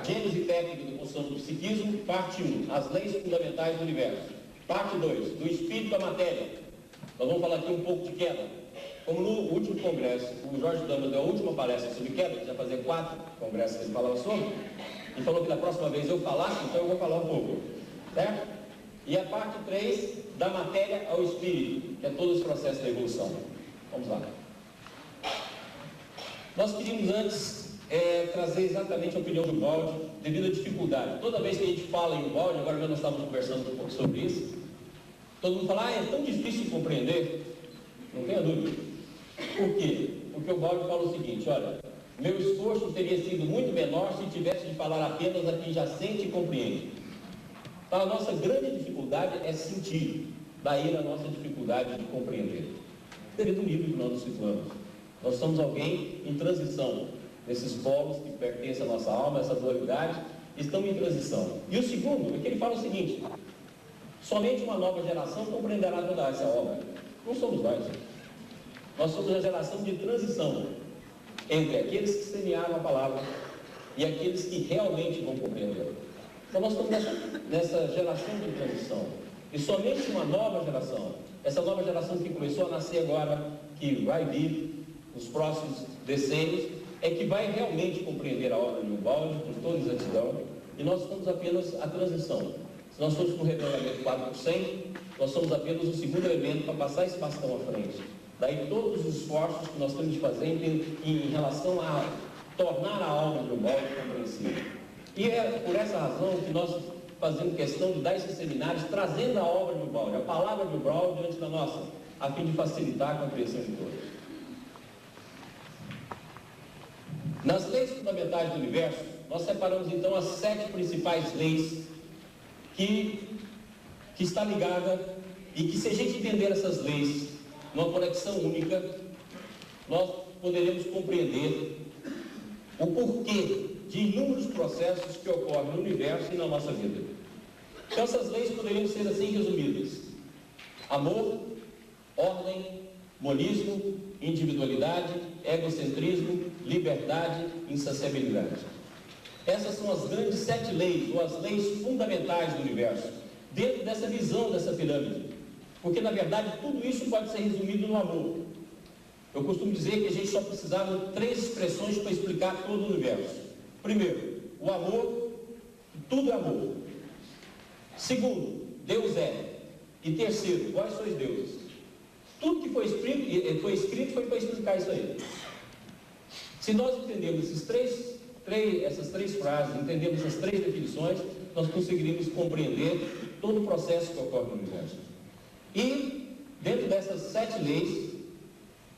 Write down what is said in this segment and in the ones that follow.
Gênese técnica da construção do psiquismo, parte 1, as leis fundamentais do universo. Parte 2, do espírito à matéria. Nós vamos falar aqui um pouco de queda. Como no último congresso, o Jorge Damas deu a última palestra sobre queda, que já fazia 4 congressos que ele falava sobre, e falou que da próxima vez eu falasse, então eu vou falar um pouco. Certo? E a parte 3, da matéria ao espírito, que é todo esse processo da evolução. Vamos lá. Nós queríamos antes trazer exatamente a opinião do Ubaldi, devido à dificuldade. Toda vez que a gente fala em Ubaldi, agora nós estávamos conversando um pouco sobre isso, todo mundo fala, é tão difícil de compreender. Não tenha dúvida. Por quê? Porque o Ubaldi fala o seguinte, olha, meu esforço teria sido muito menor se tivesse de falar apenas a quem já sente e compreende. Então a nossa grande dificuldade é sentir, daí a nossa dificuldade de compreender. Devido ao nível que nós nos situamos. Nós somos alguém em transição. Esses polos que pertencem à nossa alma, essa dualidade, estão em transição. E o segundo é que ele fala o seguinte, somente uma nova geração compreenderá toda essa obra. Não somos nós. Nós somos a geração de transição entre aqueles que semearam a palavra e aqueles que realmente vão compreender. Então nós estamos nessa geração de transição. E somente uma nova geração, essa nova geração que começou a nascer agora, que vai vir nos próximos decênios, é que vai realmente compreender a obra de Ubaldi com toda exatidão, e nós somos apenas a transição. Se nós formos com o regulamento 4%, nós somos apenas o segundo elemento para passar esse bastão à frente. Daí todos os esforços que nós temos de fazer em relação a tornar a obra de Ubaldi compreensível. E é por essa razão que nós fazemos questão de dar esses seminários, trazendo a obra de Ubaldi, a palavra de Ubaldi diante da nossa, a fim de facilitar a compreensão de todos. Nas leis fundamentais do universo, nós separamos então as 7 principais leis que está ligada, e que se a gente entender essas leis numa conexão única, nós poderemos compreender o porquê de inúmeros processos que ocorrem no universo e na nossa vida. Então essas leis poderiam ser assim resumidas: amor, ordem, monismo, individualidade, egocentrismo, liberdade, insaciabilidade. Essas são as grandes 7 leis, ou as leis fundamentais do universo, dentro dessa visão dessa pirâmide. Porque, na verdade, tudo isso pode ser resumido no amor. Eu costumo dizer que a gente só precisava de 3 expressões para explicar todo o universo. Primeiro, o amor, tudo é amor. Segundo, Deus é. E terceiro, vós sois deuses. Tudo que foi escrito foi para explicar isso aí. Se nós entendermos essas três frases, entendemos essas 3 definições, nós conseguiríamos compreender todo o processo que ocorre no universo. E, dentro dessas 7 leis,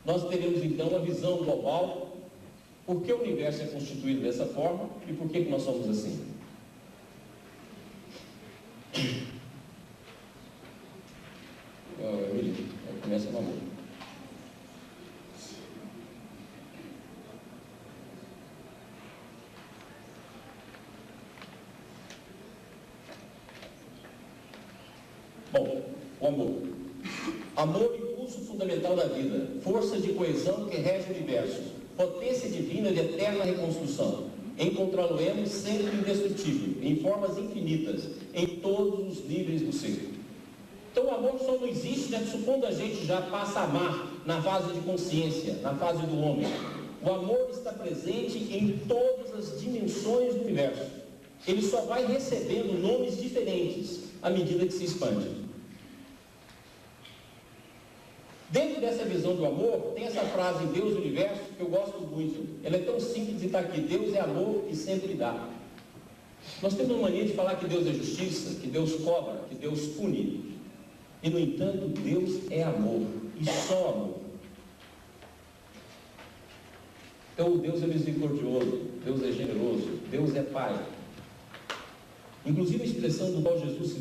nós teremos então a visão global, por que o universo é constituído dessa forma e por que nós somos assim. Começa no amor. Bom, o amor. Amor, impulso fundamental da vida, força de coesão que rege o universo, potência divina de eterna reconstrução. Encontrá-lo-emos sempre indestrutível, em formas infinitas, em todos os níveis do ser. Então o amor só não existe, né, supondo a gente já passa a amar na fase de consciência, na fase do homem. O amor está presente em todas as dimensões do universo. Ele só vai recebendo nomes diferentes à medida que se expande. Dentro dessa visão do amor, tem essa frase em Deus e Universo que eu gosto muito. Ela é tão simples de estar aqui: Deus é amor e sempre dá. Nós temos uma mania de falar que Deus é justiça, que Deus cobra, que Deus pune. E, no entanto, Deus é amor, e só amor. Então, Deus é misericordioso, Deus é generoso, Deus é Pai. Inclusive, a expressão do qual Jesus se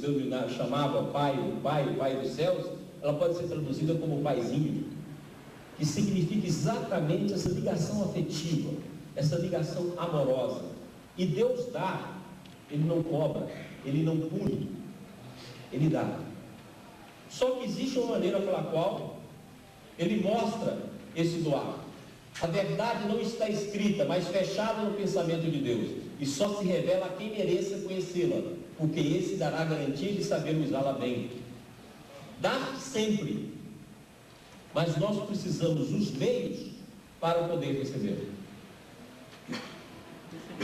chamava Pai, o Pai dos céus, ela pode ser traduzida como Paizinho, que significa exatamente essa ligação afetiva, essa ligação amorosa. E Deus dá, Ele não cobra, Ele não pune, Ele dá. Só que existe uma maneira pela qual Ele mostra esse doar. A verdade não está escrita, mas fechada no pensamento de Deus. e só se revela a quem mereça conhecê-la, porque esse dará a garantia de saber usá-la bem. Dá sempre, mas nós precisamos os meios para poder receber.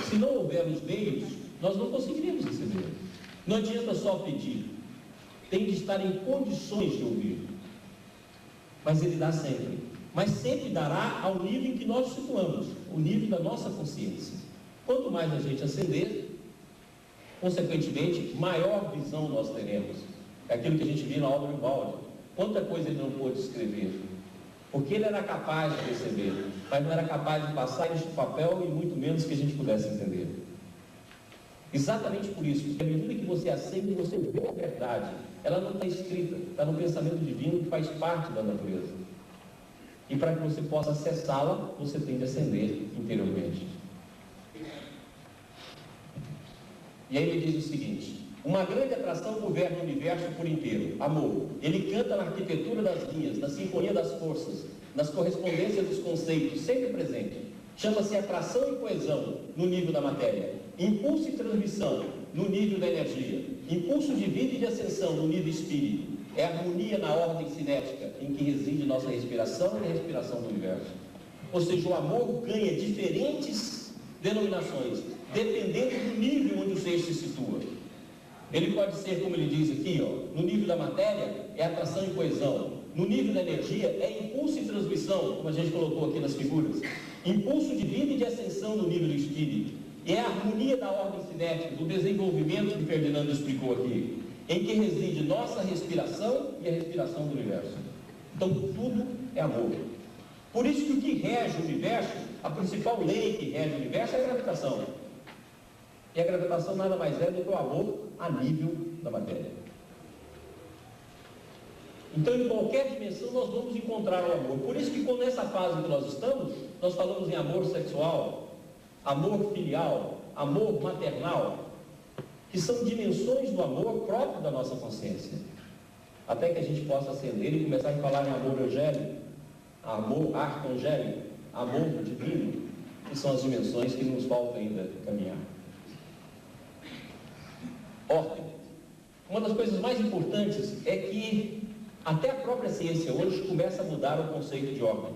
Se não houver os meios, nós não conseguiremos receber. Não adianta só pedir, tem de estar em condições de ouvir. Mas Ele dá sempre. Mas sempre dará ao nível em que nós nos situamos, o nível da nossa consciência. Quanto mais a gente acender, consequentemente, maior visão nós teremos. É aquilo que a gente viu na obra do Walden. Quanta coisa ele não pôde escrever. Porque ele era capaz de receber, mas não era capaz de passar isso no papel e muito menos que a gente pudesse entender. Exatamente por isso, porque à medida que você acende, você vê a verdade. Ela não está escrita, está no pensamento divino que faz parte da natureza. E para que você possa acessá-la, você tem de acender interiormente. E aí ele diz o seguinte: uma grande atração governa o universo por inteiro, amor. Ele canta na arquitetura das linhas, na sinfonia das forças, nas correspondências dos conceitos, sempre presente. Chama-se atração e coesão no nível da matéria, impulso e transmissão no nível da energia, impulso de vida e de ascensão no nível espírito. É harmonia na ordem cinética em que reside nossa respiração e a respiração do universo. Ou seja, o amor ganha diferentes denominações, dependendo do nível onde o ser se situa. Ele pode ser, como ele diz aqui, no nível da matéria é atração e coesão, no nível da energia é impulso e transmissão, como a gente colocou aqui nas figuras, impulso de vida e de ascensão no nível do espírito, e é a harmonia da ordem cinética, do desenvolvimento que Ferdinando explicou aqui, em que reside nossa respiração e a respiração do universo. Então tudo é amor. Por isso que o que rege o universo, a principal lei que rege o universo é a gravitação. E a gravitação nada mais é do que o amor a nível da matéria. Então, em qualquer dimensão, nós vamos encontrar o amor. Por isso que, quando nessa fase que nós estamos, nós falamos em amor sexual, amor filial, amor maternal, que são dimensões do amor próprio da nossa consciência. Até que a gente possa acender e começar a falar em amor angélico, amor arcangélico, amor divino, que são as dimensões que nos falta ainda caminhar. Ordem. Uma das coisas mais importantes é que até a própria ciência hoje começa a mudar o conceito de ordem.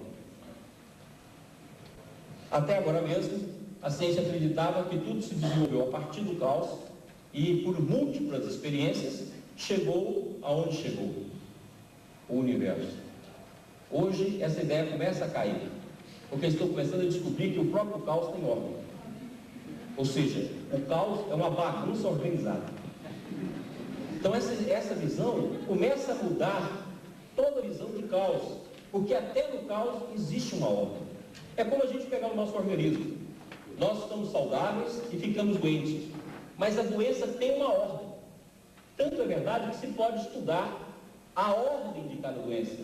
Até agora mesmo, a ciência acreditava que tudo se desenvolveu a partir do caos e, por múltiplas experiências, chegou aonde chegou, o universo. Hoje, essa ideia começa a cair, porque estou começando a descobrir que o próprio caos tem ordem. Ou seja, o caos é uma bagunça organizada. Então essa visão começa a mudar toda a visão de caos, porque até no caos existe uma ordem. É como a gente pegar o nosso organismo. Nós estamos saudáveis e ficamos doentes, mas a doença tem uma ordem. Tanto é verdade que se pode estudar a ordem de cada doença,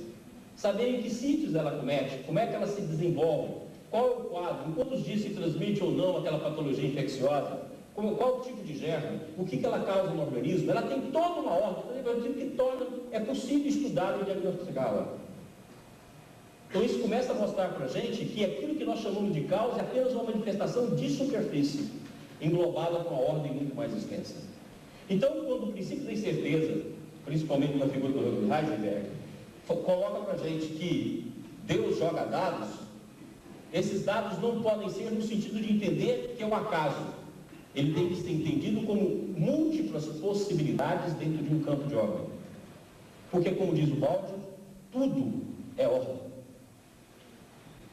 saber em que sítios ela comete, como é que ela se desenvolve, qual é o quadro, em quantos dias se transmite ou não aquela patologia infecciosa, qual o tipo de germe, o que ela causa no organismo. Ela tem toda uma ordem, que torna, é possível estudar e diagnosticá-la. Então isso começa a mostrar para a gente que aquilo que nós chamamos de caos é apenas uma manifestação de superfície, englobada com uma ordem muito mais extensa. Então, quando o princípio da incerteza, principalmente na figura do Heisenberg, coloca para a gente que Deus joga dados, esses dados não podem ser no sentido de entender que é um acaso. Ele tem que ser entendido como múltiplas possibilidades dentro de um campo de ordem. Porque, como diz o Walden, tudo é ordem.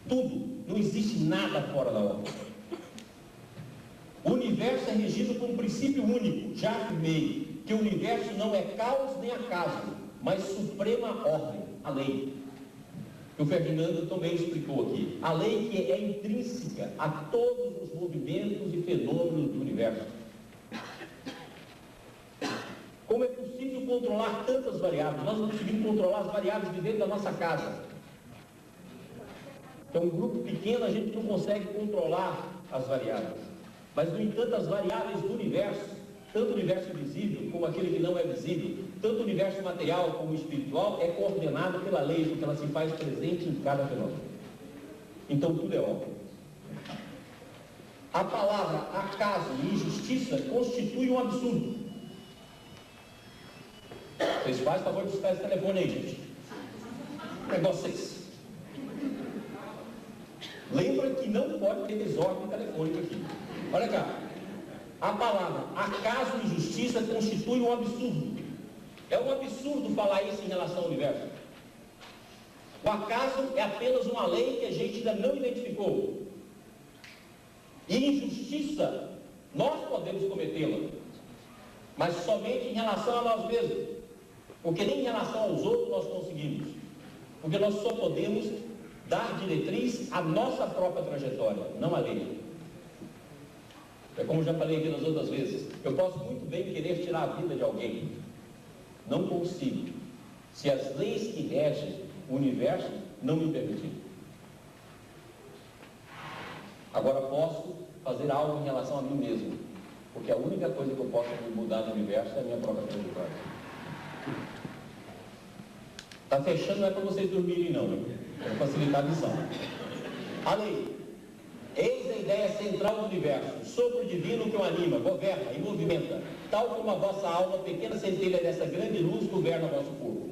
Tudo. Não existe nada fora da ordem. O universo é regido por um princípio único. Já afirmei que o universo não é caos nem acaso, mas suprema ordem, a lei. O Ferdinando também explicou aqui. A lei que é intrínseca a todos os movimentos e fenômenos do universo. Como é possível controlar tantas variáveis? Nós não conseguimos controlar as variáveis de dentro da nossa casa. Então, um grupo pequeno a gente não consegue controlar as variáveis. Mas, no entanto, as variáveis do universo, tanto o universo visível como aquele que não é visível, tanto o universo material como o espiritual, é coordenado pela lei, porque ela se faz presente em cada fenômeno. Então tudo é ordem. A palavra acaso e injustiça constitui um absurdo. Vocês fazem favor de buscar esse telefone aí, gente. O negócio é esse. Lembra que não pode ter desordem telefônica aqui. Olha cá. A palavra acaso e injustiça constitui um absurdo. É um absurdo falar isso em relação ao universo. O acaso é apenas uma lei que a gente ainda não identificou. E injustiça, nós podemos cometê-la, mas somente em relação a nós mesmos. Porque nem em relação aos outros nós conseguimos. Porque nós só podemos dar diretriz à nossa própria trajetória, não à lei. É como já falei aqui nas outras vezes. Eu posso muito bem querer tirar a vida de alguém. Não consigo. Se as leis que regem o universo não me permitirem. Agora posso fazer algo em relação a mim mesmo. Porque a única coisa que eu posso mudar no universo é a minha própria trajetória. Está fechando, não é para vocês dormirem não. É para facilitar a visão. A lei. Eis a ideia central do universo, o sopro divino que o anima, governa e movimenta, tal como a vossa alma, pequena centelha dessa grande luz, governa o vosso corpo.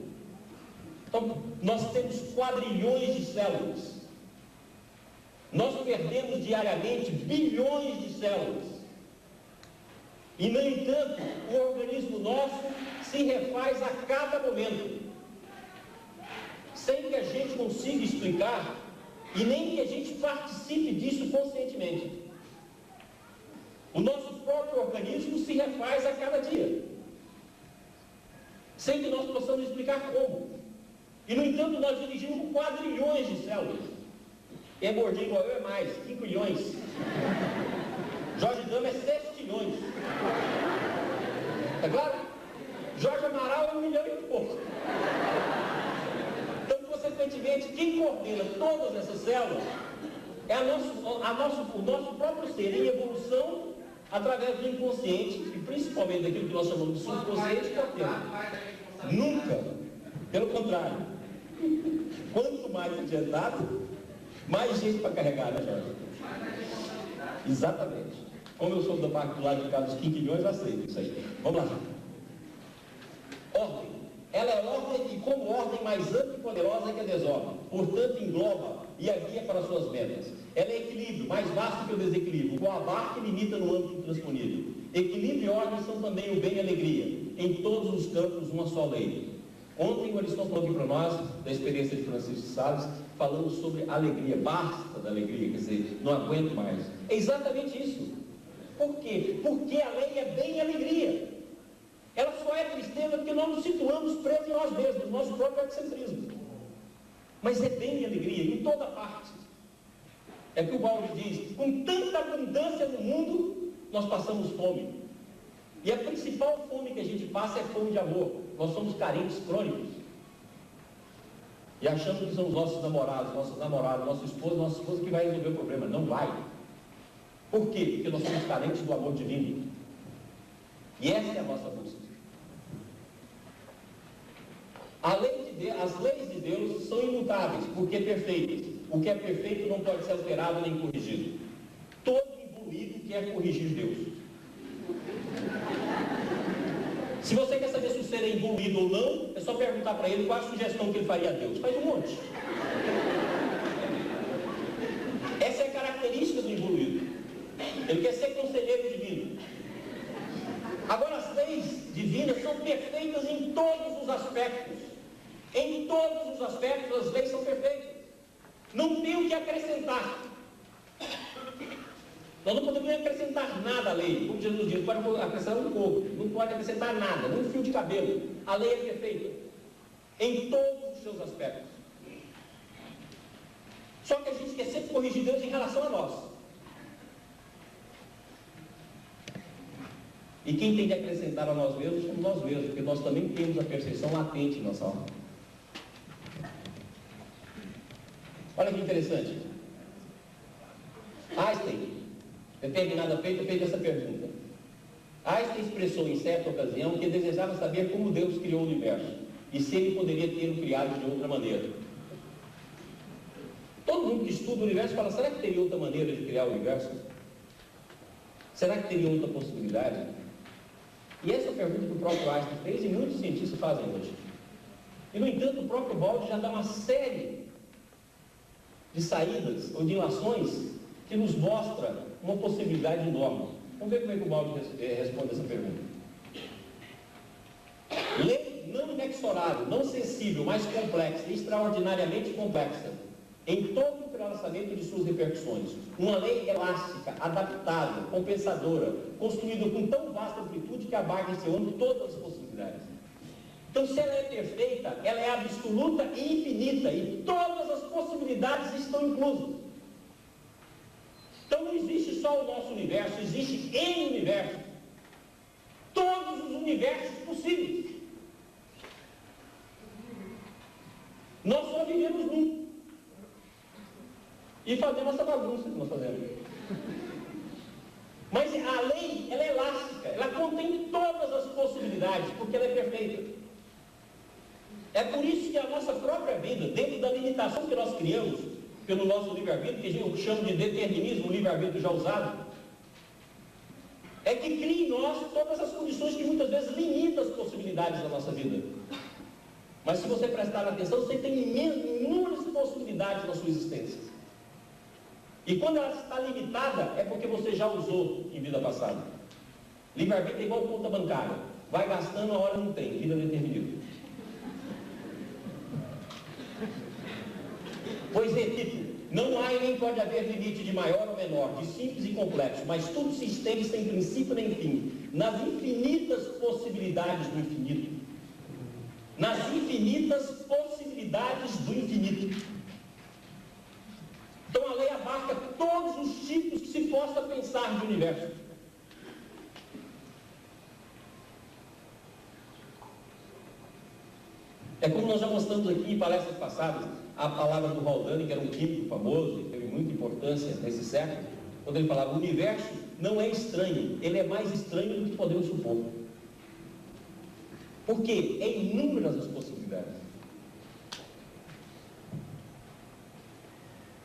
Então, nós temos quadrilhões de células. Nós perdemos diariamente bilhões de células. E, no entanto, o organismo nosso se refaz a cada momento, sem que a gente consiga explicar e nem que a gente participe disso conscientemente. O nosso próprio organismo se refaz a cada dia, sem que nós possamos explicar como. E, no entanto, nós dirigimos quadrilhões de células. Quem é gordinho igual eu é mais, 5 milhões. Jorge Gama é 7 milhões. É claro? Jorge Amaral é 1 milhão e pouco. Consequentemente, quem coordena todas essas células é o nosso próprio ser em evolução através do inconsciente e principalmente daquilo que nós chamamos de subconsciente, que é o tempo. Nunca, pelo contrário, quanto mais adiantado, mais gente para carregar, né, Jorge? Exatamente. Como eu sou da parte do lado de cá dos quinquilhões, eu aceito isso aí. Vamos lá. Ordem. Ela é ordem e como ordem mais ampla e poderosa que a desordem. Portanto, engloba e avia para suas metas. Ela é equilíbrio, mais vasto que o desequilíbrio, com abarca e limita no âmbito intransponível. Equilíbrio e ordem são também o bem e a alegria. Em todos os campos, uma só lei. Ontem o Ariston falou aqui para nós, da experiência de Francisco de Sales, falando sobre alegria. Basta da alegria, quer dizer, não aguento mais. É exatamente isso. Por quê? Porque a lei é bem e alegria. Ela só é tristeza porque nós nos situamos presos em nós mesmos, no nosso próprio egocentrismo. Mas é bem e alegria, em toda parte. É que o Balde diz, com tanta abundância no mundo, nós passamos fome. E a principal fome que a gente passa é fome de amor. Nós somos carentes crônicos. E achamos que são os nossos namorados, nosso esposo que vai resolver o problema. Não vai. Por quê? Porque nós somos carentes do amor divino. E essa é a nossa busca. As leis de Deus são imutáveis, porque é perfeitas. O que é perfeito não pode ser alterado nem corrigido. Todo evoluído quer corrigir Deus. Se você quer saber se o ser é evoluído ou não, é só perguntar para ele qual a sugestão que ele faria a Deus. Faz um monte. Essa é a característica do evoluído. Ele quer ser conselheiro divino. Agora, as leis divinas são perfeitas em todos os aspectos. Em todos os aspectos, as leis são perfeitas. Não tem o que acrescentar. Nós não podemos acrescentar nada à lei. Como Jesus diz, pode acrescentar um pouco. Não pode acrescentar nada, nem um fio de cabelo. A lei é perfeita. Em todos os seus aspectos. Só que a gente quer sempre corrigir Deus em relação a nós. E quem tem que acrescentar a nós mesmos somos nós mesmos, porque nós também temos a percepção latente em nossa alma. Olha que interessante. Einstein, determinada feita, fez essa pergunta. Einstein expressou em certa ocasião que desejava saber como Deus criou o universo e se ele poderia ter o criado de outra maneira. Todo mundo que estuda o universo fala, será que teria outra maneira de criar o universo? Será que teria outra possibilidade? E essa é a pergunta que o próprio Einstein fez e muitos cientistas fazem hoje. E, no entanto, o próprio Balde já dá uma série de saídas ou de ilações que nos mostra uma possibilidade enorme. Vamos ver como é que o Balde responde essa pergunta. Lei não inexorável, não sensível, mas complexa, extraordinariamente complexa, em todo o entrelaçamento de suas repercussões. Uma lei elástica, adaptável, compensadora, construída com tão vasta amplitude que abarca em seu âmbito todas as possibilidades. Então, se ela é perfeita, ela é absoluta e infinita, e todas as possibilidades estão inclusas. Então, não existe só o nosso universo, existe N universos. Todos os universos possíveis. Nós só vivemos num. E fazemos essa bagunça que nós fazemos. Mas a lei, ela é elástica, ela contém todas as possibilidades, porque ela é perfeita. É por isso que a nossa própria vida, dentro da limitação que nós criamos, pelo nosso livre-arbítrio, que eu chamo de determinismo, livre-arbítrio já usado, é que cria em nós todas as condições que muitas vezes limitam as possibilidades da nossa vida. Mas se você prestar atenção, você tem inúmeras possibilidades na sua existência. E quando ela está limitada, é porque você já usou em vida passada. Livre-arbítrio é igual conta bancária. Vai gastando, a hora não tem, vida determinada. Pois é, Tito, não há e nem pode haver limite de maior ou menor, de simples e complexo, mas tudo se estende sem princípio nem fim, nas infinitas possibilidades do infinito. Nas infinitas possibilidades do infinito. Então a lei abarca todos os tipos que se possa pensar de universo. É como nós já mostramos aqui em palestras passadas, a palavra do Haldane, que era um químico famoso, que teve muita importância nesse século, quando ele falava: o universo não é estranho, ele é mais estranho do que podemos supor. Porque é inúmeras as possibilidades.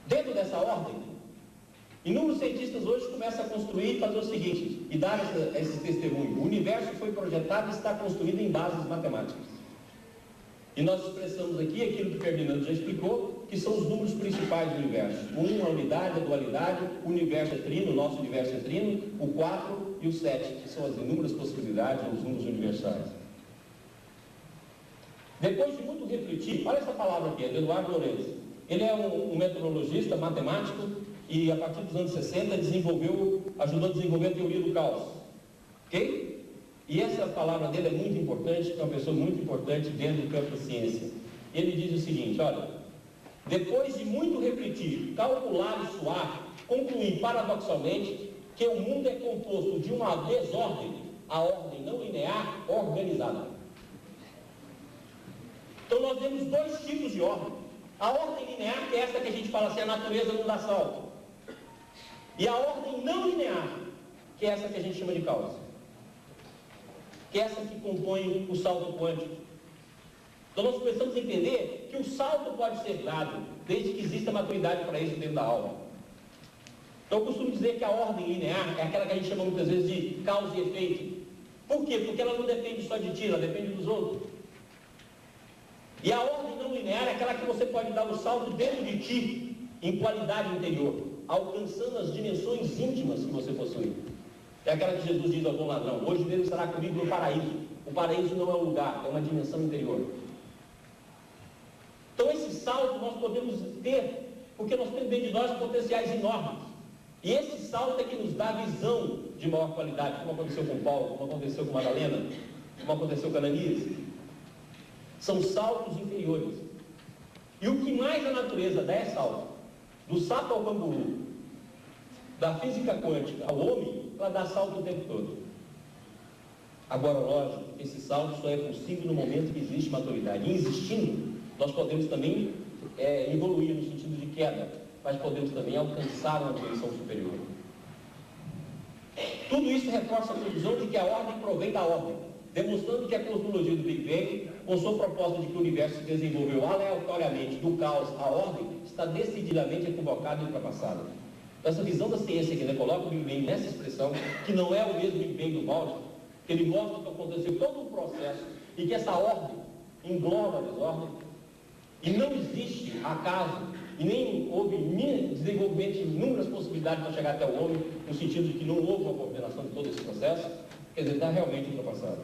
Dentro dessa ordem, inúmeros cientistas hoje começam a construir e fazer o seguinte, e dar esse testemunho. O universo foi projetado e está construído em bases matemáticas. E nós expressamos aqui aquilo que o Ferdinando já explicou, que são os números principais do universo. O 1, a unidade, a dualidade, o universo é trino, o nosso universo é trino, o 4 e o 7, que são as inúmeras possibilidades, os números universais. Depois de muito refletir, olha essa palavra aqui, é do Eduardo Lourenço. Ele é um meteorologista, matemático, e a partir dos anos 60 ajudou a desenvolver a teoria do caos. Ok? E essa palavra dele é muito importante, é uma pessoa muito importante dentro do campo da ciência. Ele diz o seguinte, olha: depois de muito refletir, calcular e suar, concluí paradoxalmente que o mundo é composto de uma desordem, a ordem não linear, organizada. Então nós temos dois tipos de ordem. A ordem linear, que é essa que a gente fala assim, a natureza não dá salto. E a ordem não linear, que é essa que a gente chama de causa. Que é essa que compõe o salto quântico. Então nós precisamos entender que o salto pode ser dado, desde que exista maturidade para isso dentro da aula. Então eu costumo dizer que a ordem linear é aquela que a gente chama muitas vezes de causa e efeito. Por quê? Porque ela não depende só de ti, ela depende dos outros. E a ordem não linear é aquela que você pode dar o salto dentro de ti, em qualidade interior, alcançando as dimensões íntimas que você possui. É aquela que Jesus diz ao bom ladrão: hoje mesmo estará comigo no paraíso. O paraíso não é um lugar, é uma dimensão interior. Então esse salto nós podemos ter, porque nós temos dentro de nós potenciais enormes. E esse salto é que nos dá visão de maior qualidade, como aconteceu com Paulo, como aconteceu com Madalena, como aconteceu com Ananias. São saltos inferiores. E o que mais a natureza dá é salto. Do sapo ao canguru, da física quântica ao homem, ela dá salto o tempo todo. Agora, lógico, esse salto só é possível no momento que existe maturidade. E existindo, nós podemos também evoluir no sentido de queda, mas podemos também alcançar uma posição superior. Tudo isso reforça a conclusão de que a ordem provém da ordem, demonstrando que a cosmologia do Big Bang, com sua proposta de que o universo se desenvolveu aleatoriamente do caos à ordem, está decididamente equivocada e ultrapassada. Essa visão da ciência que ele coloca o Big Bang nessa expressão, que não é o mesmo Big Bang do balde, que ele mostra que aconteceu todo um processo e que essa ordem engloba a desordem, e não existe acaso, e nem houve desenvolvimento de inúmeras possibilidades para chegar até o homem, no sentido de que não houve uma coordenação de todo esse processo, quer dizer, está realmente ultrapassado.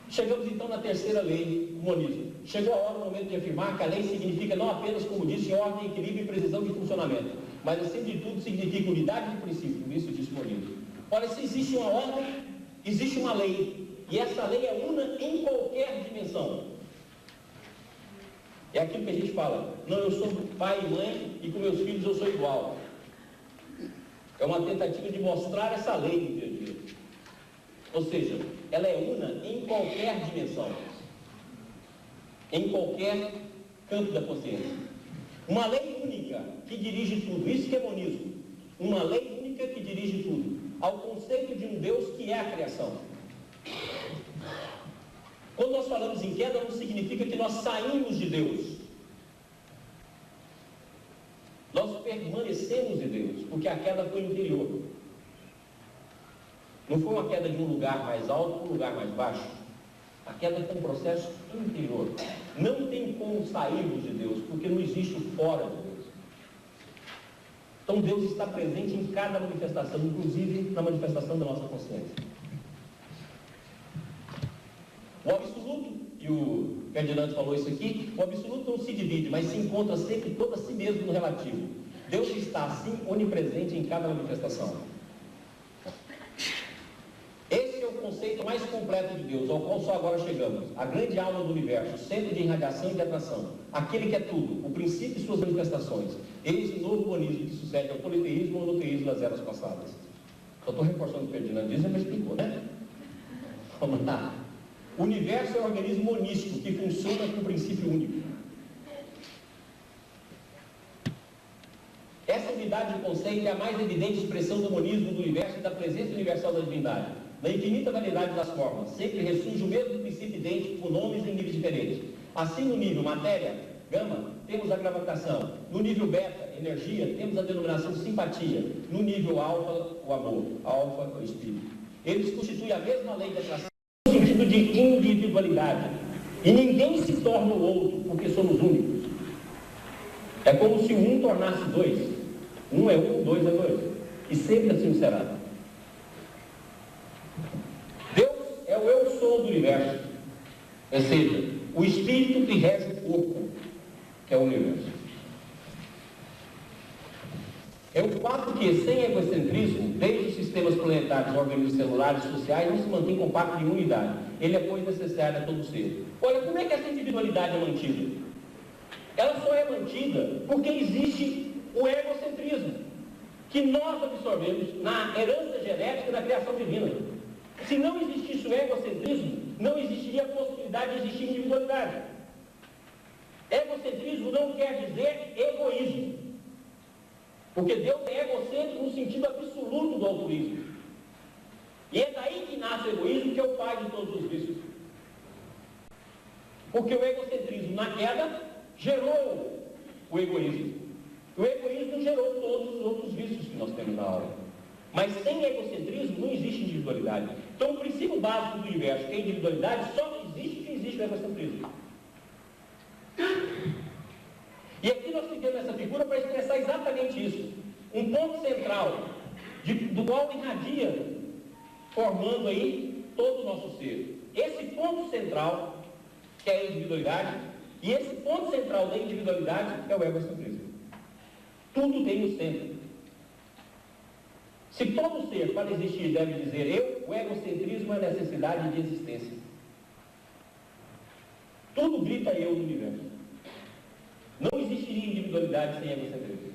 Chegamos então na terceira lei, o monismo. Chegou a hora, o momento de afirmar que a lei significa não apenas, como disse, ordem, equilíbrio e precisão de funcionamento, mas acima de tudo significa unidade de princípio, por isso disse o monismo. Ora, se existe uma ordem, existe uma lei, e essa lei é una em qualquer dimensão. É aquilo que a gente fala, não, eu sou pai e mãe e com meus filhos eu sou igual. É uma tentativa de mostrar essa lei no dia a dia. Ou seja, ela é una em qualquer dimensão, em qualquer campo da consciência. Uma lei única que dirige tudo, isso que é monismo. Uma lei única que dirige tudo, ao conceito de um Deus que é a criação. Quando nós falamos em queda, não significa que nós saímos de Deus. Nós permanecemos de Deus, porque a queda foi interior. Não foi uma queda de um lugar mais alto para um lugar mais baixo. A queda foi um processo interior. Não tem como sairmos de Deus, porque não existe o fora de Deus. Então Deus está presente em cada manifestação, inclusive na manifestação da nossa consciência. O absoluto, e o Ferdinando falou isso aqui, o absoluto não se divide, mas se encontra sempre todo a si mesmo no relativo. Deus está assim onipresente em cada manifestação. Esse é o conceito mais completo de Deus, ao qual só agora chegamos. A grande alma do universo, o centro de irradiação e de atração, aquele que é tudo, o princípio e suas manifestações. Eis o novo monismo que sucede ao politeísmo ou monoteísmo das eras passadas. Só estou reforçando o que o Ferdinando diz, mas explicou, né? Vamos lá. O universo é um organismo monístico que funciona com um princípio único. Essa unidade de conceito é a mais evidente expressão do monismo do universo e da presença universal da divindade. Na infinita variedade das formas, sempre ressurge o mesmo princípio idêntico com nomes em níveis diferentes. Assim, no nível matéria, gama, temos a gravitação. No nível beta, energia, temos a denominação simpatia. No nível alfa, o amor. Alfa, o espírito. Eles constituem a mesma lei de atração no sentido de individualidade. E ninguém se torna o outro, porque somos únicos. É como se um tornasse dois. Um é um, dois é dois. E sempre assim será. Deus é o eu sou do universo. Ou seja, o espírito que rege o corpo, que é o universo. É o fato que, sem egocentrismo, desde os sistemas planetários, organismos celulares, sociais, não se mantém compacto em unidade. Ele é, pois, necessário a todo ser. Olha, como é que essa individualidade é mantida? Ela só é mantida porque existe o egocentrismo, que nós absorvemos na herança genética da criação divina. Se não existisse o egocentrismo, não existiria a possibilidade de existir individualidade. Egocentrismo não quer dizer egoísmo. Porque Deus é egocêntrico no sentido absoluto do altruísmo. E é daí que nasce o egoísmo, que é o pai de todos os vícios. Porque o egocentrismo na queda gerou o egoísmo. O egoísmo gerou todos os outros vícios que nós temos na aula. Mas sem egocentrismo não existe individualidade. Então o princípio básico do universo, que é a individualidade, só existe que existe o egocentrismo. E aqui nós fizemos essa figura para expressar exatamente isso. Um ponto central, do qual irradia, formando aí todo o nosso ser. Esse ponto central, que é a individualidade, e esse ponto central da individualidade é o egocentrismo. Tudo tem no centro. Se todo ser, para existir, deve dizer eu, o egocentrismo é necessidade de existência. Tudo grita eu no universo. Não existiria individualidade sem egocentrismo.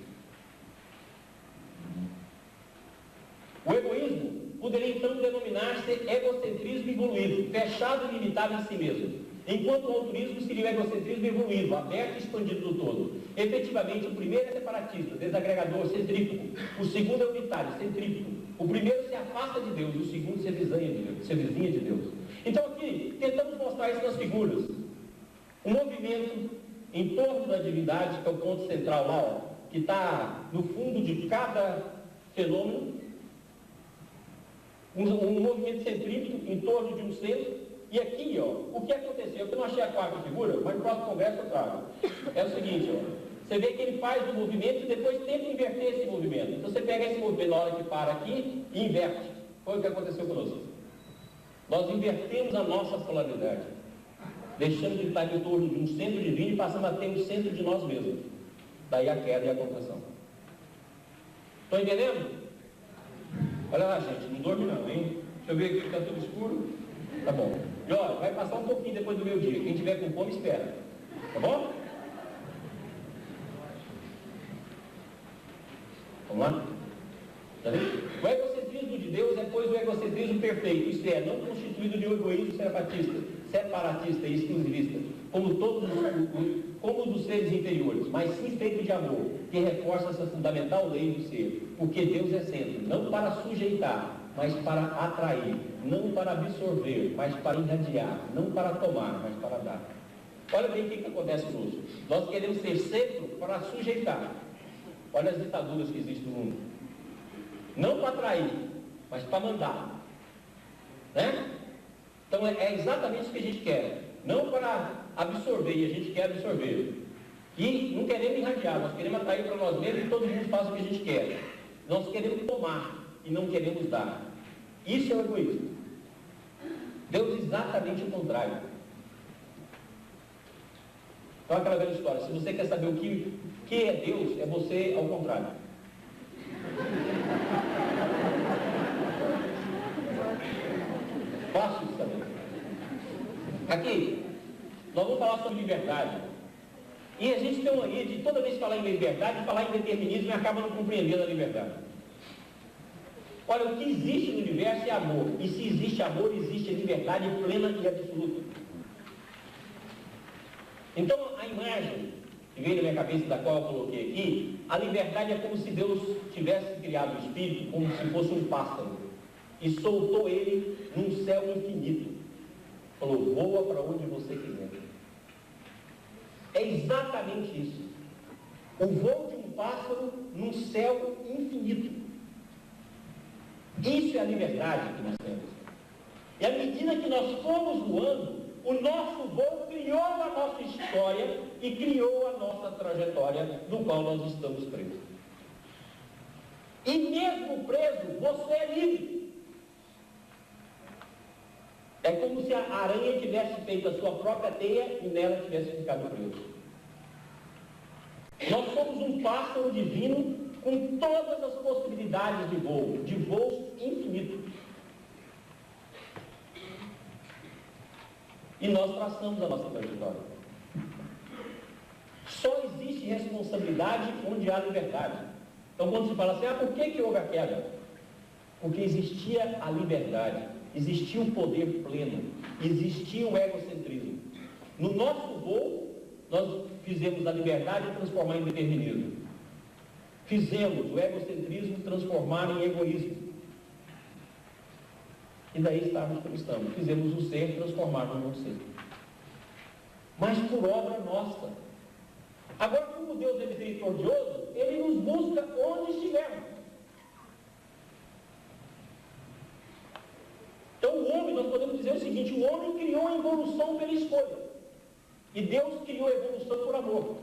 O egoísmo poderia então denominar-se egocentrismo evoluído, fechado e limitado em si mesmo, enquanto o altruísmo seria o egocentrismo evoluído, aberto e expandido do todo. Efetivamente, o primeiro é separatista, desagregador, centrífugo. O segundo é unitário, centrífugo. O primeiro se afasta de Deus, e o segundo se avizinha de Deus. Então aqui, tentamos mostrar isso nas figuras. Um movimento em torno da divindade, que é o ponto central lá, ó, que está no fundo de cada fenômeno, um movimento centrípeto em torno de um centro. E aqui, ó, o que aconteceu? Eu não achei a quarta figura, mas no próximo congresso eu trago. É o seguinte, ó. Você vê que ele faz o movimento e depois tenta inverter esse movimento. Então você pega esse movimento na hora que para aqui e inverte. Foi o que aconteceu conosco. Nós invertemos a nossa polaridade, deixando de estar em torno de um centro divino e passando a ter um centro de nós mesmos. Daí a queda e a contração. Estão entendendo? Olha lá, gente, não dorme não, hein? Deixa eu ver aqui que está tudo escuro. Tá bom. E olha, vai passar um pouquinho depois do meio-dia. Quem tiver com fome, espera. Tá bom? Vamos lá? Tá vendo? O egocentrismo de Deus é, pois, o egocentrismo perfeito, isto é, não constituído de um egoísmo separatista e exclusivista, como dos seres inferiores, mas sim feito de amor, que reforça essa fundamental lei do ser, porque Deus é centro, não para sujeitar, mas para atrair, não para absorver, mas para irradiar, não para tomar, mas para dar. Olha bem o que acontece conosco. Nós queremos ser centro para sujeitar. Olha as ditaduras que existem no mundo. Não para atrair, mas para mandar. Né? Então é exatamente isso que a gente quer. Não para absorver, e a gente quer absorver. E não queremos irradiar, nós queremos atrair para nós mesmos e todo mundo faz o que a gente quer. Nós queremos tomar e não queremos dar. Isso é o egoísmo. Deus é exatamente o contrário. Então aquela velha história, se você quer saber o que é Deus, é você ao contrário. Fácil de saber. Aqui, nós vamos falar sobre liberdade. E a gente tem uma mania de toda vez que falar em liberdade, falar em determinismo e acaba não compreendendo a liberdade. Olha, o que existe no universo é amor. E se existe amor, existe liberdade plena e absoluta. Então, a imagem que veio na minha cabeça, da qual eu coloquei aqui, a liberdade é como se Deus tivesse criado o espírito como se fosse um pássaro e soltou ele num céu infinito. Falou, voa para onde você quiser. É exatamente isso. O voo de um pássaro num céu infinito. Isso é a liberdade que nós temos. E à medida que nós fomos voando, o nosso voo criou a nossa história e criou a nossa trajetória no qual nós estamos presos. E mesmo preso, você é livre. É como se a aranha tivesse feito a sua própria teia e nela tivesse ficado preso. Nós somos um pássaro divino com todas as possibilidades de voos infinitos. E nós traçamos a nossa trajetória. Só existe responsabilidade onde há liberdade. Então quando se fala assim, por que houve a queda? Porque existia a liberdade, existia o poder pleno, existia o egocentrismo. No nosso voo, nós fizemos a liberdade transformar em determinismo. Fizemos o egocentrismo transformar em egoísmo. E daí estamos como estamos. Fizemos o ser transformar no não ser. Mas por obra nossa. Agora, como Deus é misericordioso, Ele nos busca onde estivermos. Então o homem, nós podemos dizer o seguinte, o homem criou a evolução pela escolha. E Deus criou a evolução por amor.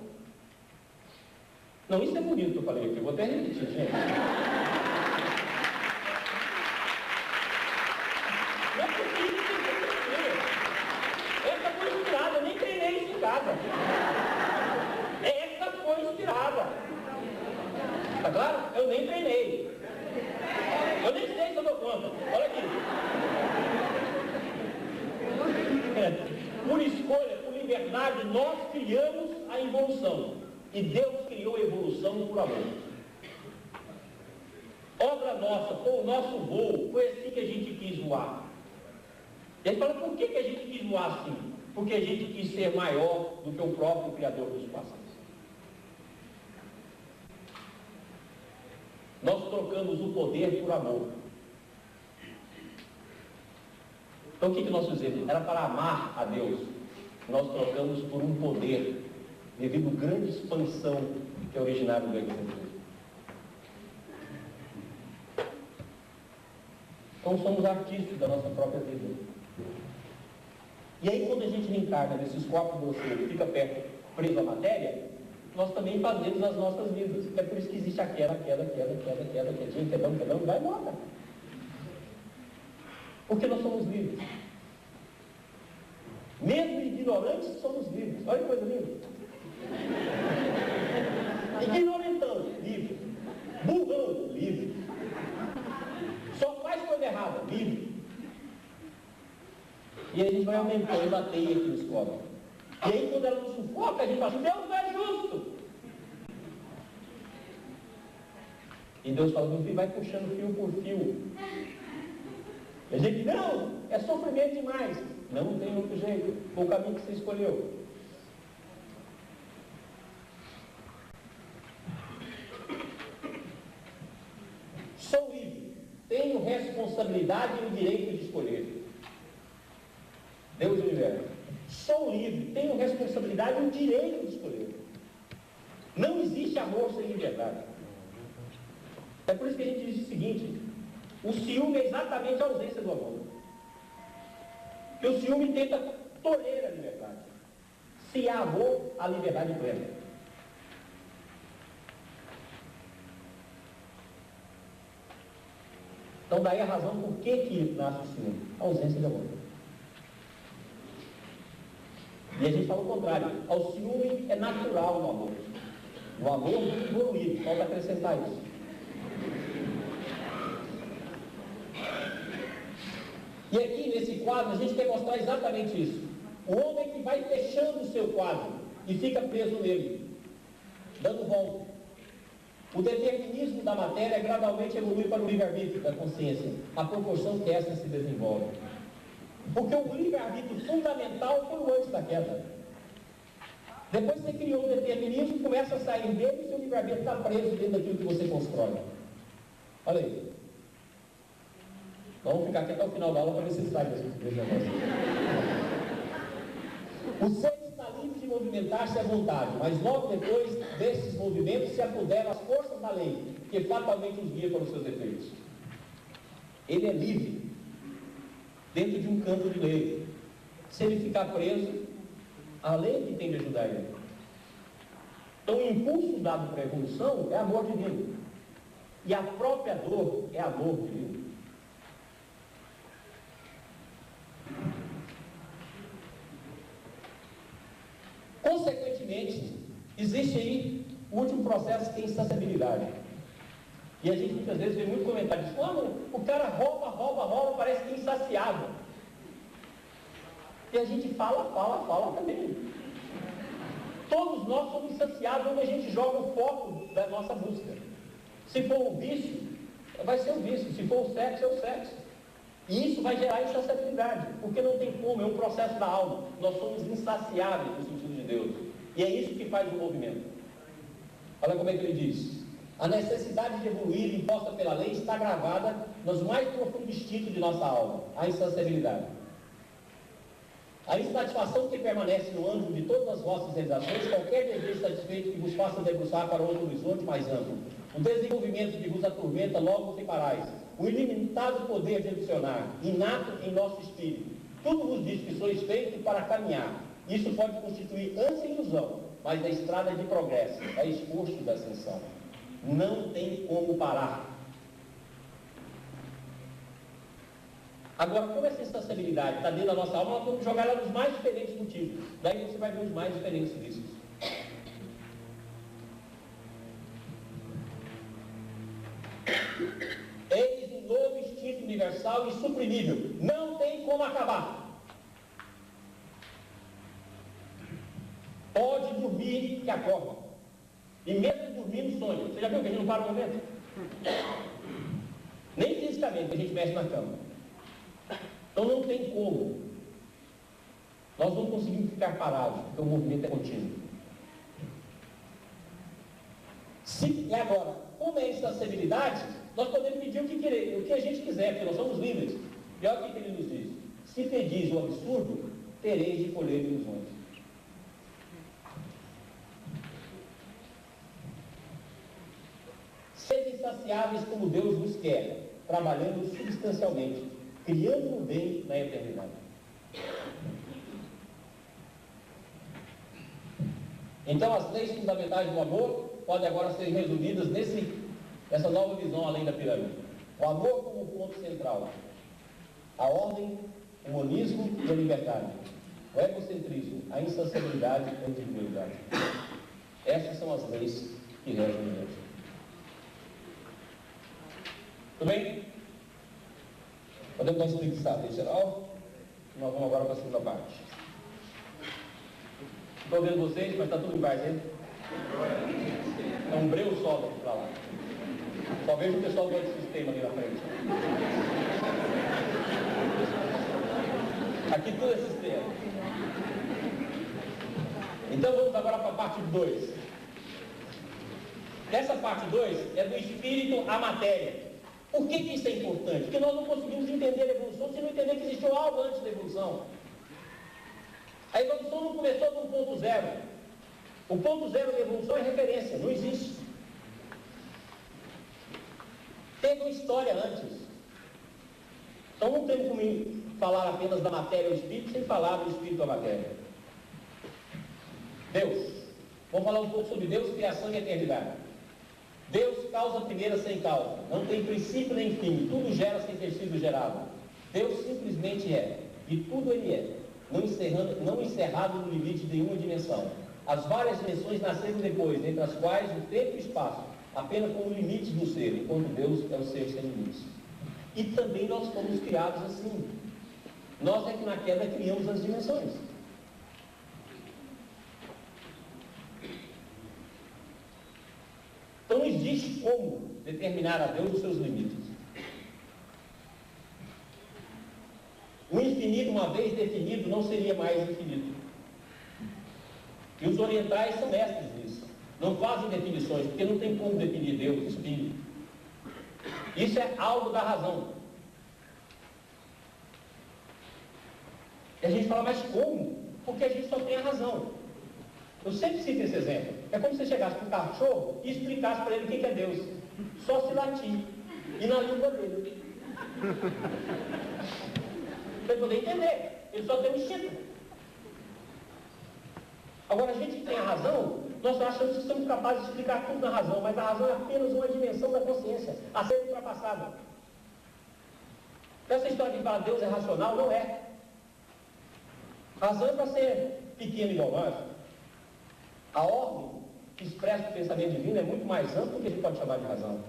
Não, isso é bonito que eu falei aqui, eu vou até repetir, gente. Não é possível que você essa foi inspirada, eu nem treinei isso em casa. Essa foi inspirada. Tá claro? Eu nem treinei. Eu nem sei se eu dou conta. Olha aqui. Por escolha, por liberdade, nós criamos a evolução. E Deus criou a evolução por amor. Obra nossa, foi o nosso voo, foi assim que a gente quis voar. E ele fala, por que a gente quis voar assim? Porque a gente quis ser maior do que o próprio Criador dos pássaros. Nós trocamos o poder por amor. Então o que nós fizemos? Era para amar a Deus. Nós trocamos por um poder devido à grande expansão que é originária do egocentrismo. Então somos artistas da nossa própria vida. E aí quando a gente reencarna nesses corpos grosseiros e fica preso à matéria, nós também fazemos as nossas vidas. É por isso que existe a quedinha, quedão, vai embora. Porque nós somos livres. Mesmo ignorantes, somos livres. Olha que coisa linda. Ignorantão, livre. Burrão, livre. Só faz coisa errada, livre. E aí a gente vai aumentando a teia que nos cobre. E aí quando ela nos sufoca, a gente fala, Deus não é justo. E Deus fala, meu filho, vai puxando fio por fio. E a gente, não, é sofrimento demais. Não tem outro jeito, foi o caminho que você escolheu. Sou livre, tenho responsabilidade e o direito de escolher. Deus me libera. Sou livre, tenho responsabilidade e o direito de escolher. Não existe amor sem liberdade. É por isso que a gente diz o seguinte: o ciúme é exatamente a ausência do amor. Porque o ciúme tenta tolher a liberdade. Se há amor, há liberdade plena. Então daí a razão por que nasce o ciúme. A ausência de amor. E a gente fala o contrário. O ciúme é natural no amor. O amor é evoluído. Falta acrescentar isso. E aqui nesse quadro a gente quer mostrar exatamente isso. O homem que vai fechando o seu quadro e fica preso nele, dando volta. O determinismo da matéria gradualmente evolui para o livre-arbítrio da consciência, à proporção que essa se desenvolve. Porque o livre-arbítrio fundamental foi o antes da queda. Depois que você criou o determinismo, começa a sair dele e o seu livre-arbítrio está preso dentro daquilo que você constrói. Olha aí. Vamos ficar aqui até o final da aula para ver se sai desse negócio. O ser está livre de movimentar-se à vontade, mas logo depois desses movimentos se apoderam as forças da lei, que fatalmente os guia para os seus efeitos. Ele é livre dentro de um campo de lei. Se ele ficar preso, a lei que tem de ajudar ele. Então o impulso dado para a evolução é amor divino. E a própria dor é amor divino. Consequentemente, existe aí o último processo que é a insaciabilidade. E a gente muitas vezes vê muito comentário disso. O cara rouba, parece que é insaciável. E a gente fala também. Todos nós somos insaciáveis onde a gente joga o foco da nossa busca. Se for o vício, vai ser o vício. Se for o sexo, é o sexo. E isso vai gerar insaciabilidade, porque não tem como, é um processo da alma. Nós somos insaciáveis no sentido de Deus. E é isso que faz o movimento. Olha como é que ele diz. A necessidade de evoluir imposta pela lei está gravada nos mais profundos instintos de nossa alma, a insaciabilidade. A insatisfação que permanece no âmbito de todas as vossas realizações, qualquer desejo satisfeito que vos faça debruçar para outro horizonte mais amplo. O desenvolvimento que vos atormenta logo vos separais. O ilimitado poder de adicionar, inato em nosso espírito. Tudo vos diz que sois feito para caminhar. Isso pode constituir ânsia e ilusão, mas a estrada de progresso, é esforço da ascensão. Não tem como parar. Agora, como essa insaciabilidade está dentro da nossa alma, nós vamos jogar ela nos mais diferentes motivos. Daí você vai ver os mais diferentes vícios. Eis um novo instinto universal e suprimível. Não tem como acabar. Pode dormir que acorda. E mesmo dormindo sonha. Você já viu que a gente não para um momento? Nem fisicamente a gente mexe na cama. Então não tem como. Nós não conseguimos ficar parados, porque o movimento é contínuo. E agora, como é insaciabilidade, nós podemos pedir o que a gente quiser, porque nós somos livres. E olha o que ele nos diz. Se pedis o absurdo, tereis de colher ilusões. insaciáveis como Deus vos quer, trabalhando substancialmente, criando o bem na eternidade. Então, as leis fundamentais do amor podem agora ser resumidas nessa nova visão além da pirâmide. O amor como ponto central, a ordem, o monismo e a liberdade, o egocentrismo, a insaciabilidade e a individualidade. Essas são as leis que regem o mundo. Tudo bem? Podemos dar uma explicação geral? Nós vamos agora para a segunda parte. Estou vendo vocês, mas está tudo em paz, hein? É um breu só daqui para lá. Só vejo o pessoal do outro sistema ali na frente. Aqui tudo é sistema. Então vamos agora para a parte 2. Essa parte 2 é do espírito à matéria. Por que isso é importante? Porque nós não conseguimos entender a evolução se não entender que existiu algo antes da evolução. A evolução não começou com um ponto zero. O ponto zero da evolução é referência, não existe. Teve uma história antes. Então não tem como falar apenas da matéria ao espírito sem falar do espírito à matéria. Deus. Vamos falar um pouco sobre Deus, criação e eternidade. Deus causa primeira sem causa. Não tem princípio nem fim. Tudo gera sem ter sido gerado. Deus simplesmente é. E tudo Ele é. Não encerrado no limite de uma dimensão. As várias dimensões nasceram depois, entre as quais o tempo e o espaço, apenas como limites do ser, enquanto Deus é o ser sem limites. E também nós fomos criados assim. Nós é que na queda criamos as dimensões. Então não existe como determinar a Deus os seus limites. O infinito, uma vez definido, não seria mais infinito. E os orientais são mestres nisso. Não fazem definições, porque não tem como definir Deus, Espírito. Isso é algo da razão. E a gente fala, mas como? Porque a gente só tem a razão. Eu sempre cito esse exemplo. É como se você chegasse para um cachorro e explicasse para ele o que é Deus. Só se latir. E na língua dele. Para ele poder entender. Ele só tem um instinto. Agora, a gente que tem a razão, nós achamos que somos capazes de explicar tudo na razão, mas a razão é apenas uma dimensão da consciência, a ser ultrapassada. Essa história de falar Deus é racional, não é. A razão é para ser pequena igual nós. A ordem que expressa o pensamento divino é muito mais ampla do que a gente pode chamar de razão.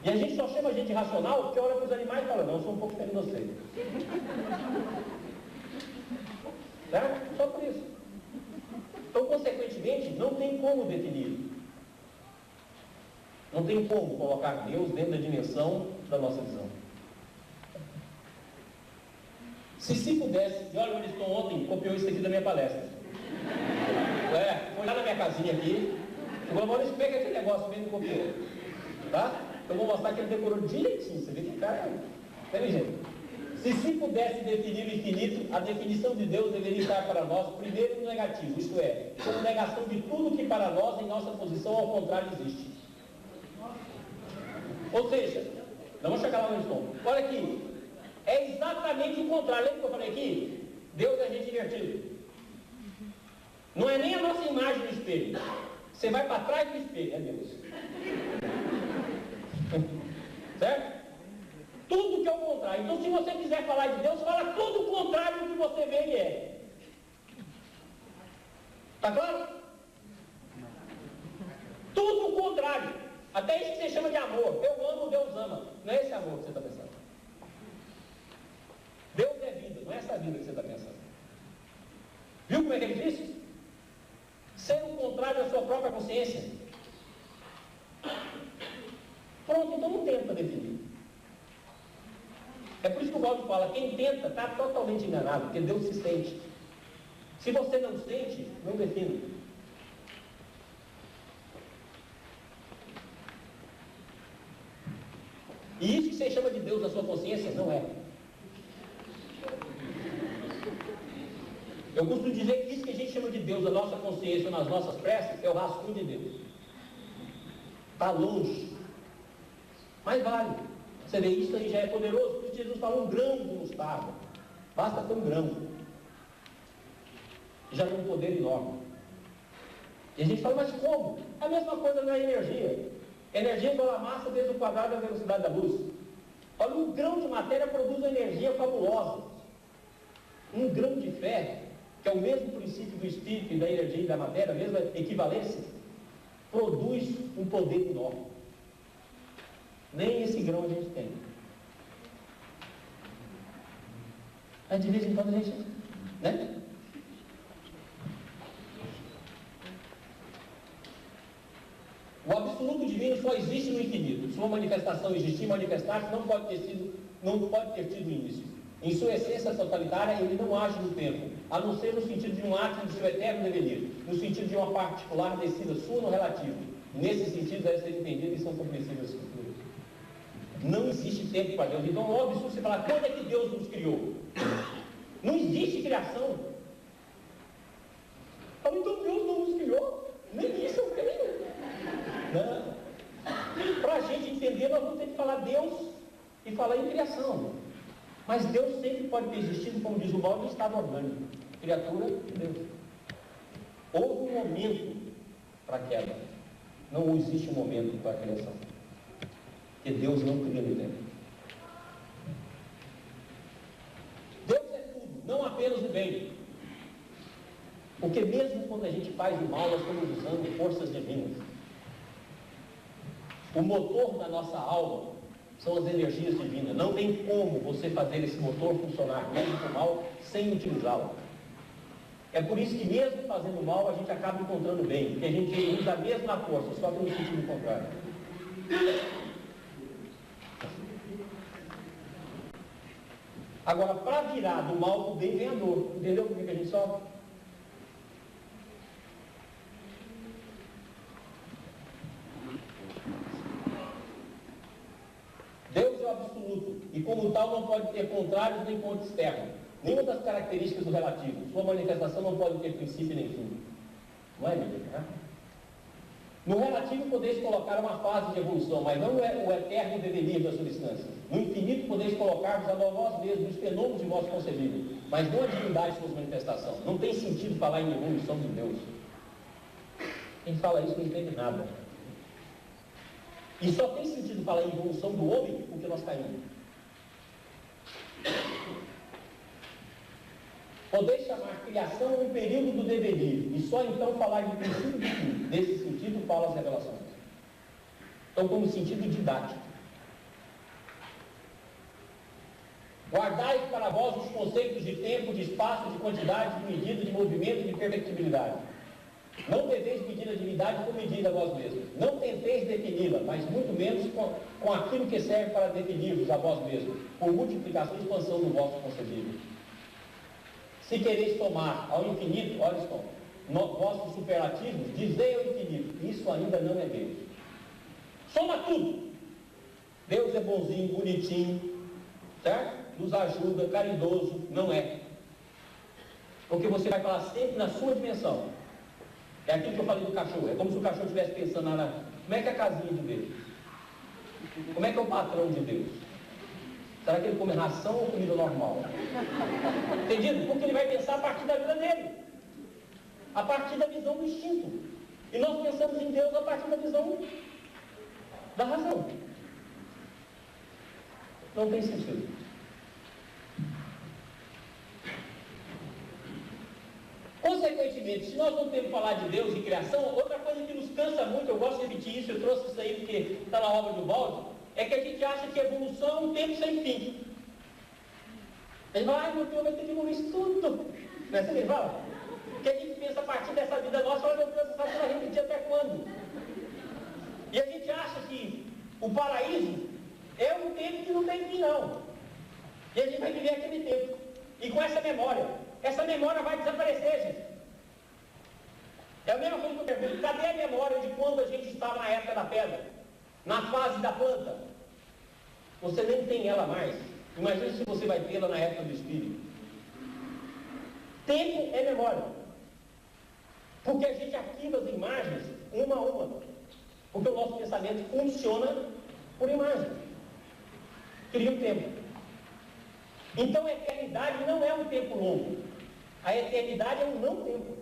E a gente só chama a gente de racional porque olha para os animais e fala, não, eu sou um pouco diferente de você. Certo? Só por isso. Então, consequentemente, não tem como definir. Não tem como colocar Deus dentro da dimensão da nossa visão. Se pudesse, e olha onde estou ontem, copiou isso aqui da minha palestra. Foi lá na minha casinha aqui, falou, Maurício, pega aquele negócio mesmo e copiou. Tá? Eu vou mostrar que ele decorou direitinho, você vê que o cara é inteligente. Se pudesse definir o infinito, a definição de Deus deveria estar para nós primeiro no negativo, isto é, como negação de tudo que para nós, em nossa posição, ao contrário, existe. Ou seja, não vou chegar lá no estômago. Olha aqui, é exatamente o contrário. Lembra que eu falei aqui? Deus é gente invertido. Não é nem a nossa imagem no espelho. Você vai para trás do espelho, é Deus. Certo? Tudo que é o contrário. Então, se você quiser falar de Deus, fala tudo o contrário do que você vê e é. Está claro? Tudo o contrário. Até isso que você chama de amor. Eu amo, Deus ama. Não é esse amor que você está pensando. Deus é vida, não é essa vida que você está pensando. Viu como é que ele disse? Ser o contrário da sua própria consciência. Pronto, então não tenta definir. É por isso que o Valdo fala, quem tenta está totalmente enganado, porque Deus se sente. Se você não sente, não define. E isso que você chama de Deus na sua consciência, não é. Eu costumo dizer que isso que a gente chama de Deus na nossa consciência ou nas nossas preces é o rascunho de Deus. está longe. Mas vale. Você vê, isso aí já é poderoso. Por isso Jesus falou um grão de mostarda. Basta ter um grão. Já tem um poder enorme. E a gente fala, mas como? A mesma coisa na energia. Energia igual a massa vezes o quadrado da velocidade da luz. Olha, um grão de matéria produz uma energia fabulosa. Um grão de ferro, que é o mesmo princípio do espírito e da energia e da matéria, a mesma equivalência, produz um poder enorme. Nem esse grão a gente tem. Mas de vez em quando a gente, né? O absoluto divino só existe no infinito. Sua manifestação existir, manifestar-se, não pode ter tido início. Em sua essência totalitária, ele não age no tempo, a não ser no sentido de um ato de seu eterno devenir, no sentido de uma particular descida sua no relativo. Nesse sentido, deve ser entendido e são compreensíveis as escrituras. Não existe tempo para Deus. Então, é um absurdo você falar, quando é que Deus nos criou? Não existe criação. Então, Deus não nos criou? Nem isso eu creio. Para a gente entender, nós vamos ter que falar Deus e falar em criação. Mas Deus sempre pode ter existido, como diz o Balde, em estado orgânico. Criatura de Deus. Houve um momento para a queda. Não existe um momento para a criação. Porque Deus não cria no tempo. Deus é tudo, não apenas o bem. Porque mesmo quando a gente faz o mal, nós estamos usando forças divinas. O motor da nossa alma são as energias divinas. Não tem como você fazer esse motor funcionar, mesmo com mal, sem utilizá-lo. É por isso que mesmo fazendo mal, a gente acaba encontrando bem. Porque a gente usa a mesma força, só que no sentido contrário. Agora, para virar do mal para o bem, vem a dor. Entendeu por que a gente sofre? Deus é o absoluto, e como tal não pode ter contrários nem ponto externo. Nenhuma das características do relativo. Sua manifestação não pode ter princípio nem fim. Não é, Bíblia? Né? No relativo podeis colocar uma fase de evolução, mas não é o eterno devenir da substância. No infinito podeis colocar-vos a vós mesmos, os fenômenos de vosso concebível, mas não a divindade suas manifestações. Não tem sentido falar em evolução de Deus. Quem fala isso não entende nada. E só tem sentido falar em evolução do homem porque nós caímos. Podeis chamar criação um período do devenir, e só então falar de princípio de fim. Nesse sentido, fala as revelações. Então, como sentido didático. Guardai para vós os conceitos de tempo, de espaço, de quantidade, de medida, de movimento e de perfectibilidade. Não deveis medir a divindade com medida a vós mesmos. Não tenteis defini-la, mas muito menos com aquilo que serve para definir-vos a vós mesmos, por multiplicação e expansão do vosso concebível. Se quereis tomar ao infinito, olha só, vossos superativos, dizei ao infinito, isso ainda não é Deus. Soma tudo. Deus é bonzinho, bonitinho, certo? Nos ajuda, caridoso, não é. Porque você vai falar sempre na sua dimensão. É aquilo que eu falei do cachorro. É como se o cachorro estivesse pensando como é que é a casinha de Deus? Como é que é o patrão de Deus? Será que ele come ração ou comida normal? Entendido? Porque ele vai pensar a partir da vida dele. A partir da visão do instinto. E nós pensamos em Deus a partir da visão da razão. Não tem sentido. Consequentemente, se nós não temos que falar de Deus e criação, outra coisa que nos cansa muito, eu gosto de repetir isso, eu trouxe isso aí porque está na obra do Balde, é que a gente acha que a evolução é um tempo sem fim. A gente fala, ai meu Deus, vai ter que evoluir isso tudo. Não é assim que ele fala? Porque a gente pensa a partir dessa vida nossa, olha meu Deus, essa vida vai repetir até quando? E a gente acha que o paraíso é um tempo que não tem fim não. E a gente vai viver aquele tempo. E com essa memória vai desaparecer, gente. É a mesma coisa que eu pergunto, cadê a memória de quando a gente estava na época da pedra? Na fase da planta? Você nem tem ela mais. Imagina se você vai tê-la na época do Espírito. Tempo é memória. Porque a gente arquiva as imagens uma a uma. Porque o nosso pensamento funciona por imagem. Cria um tempo. Então a eternidade não é um tempo longo. A eternidade é um não tempo.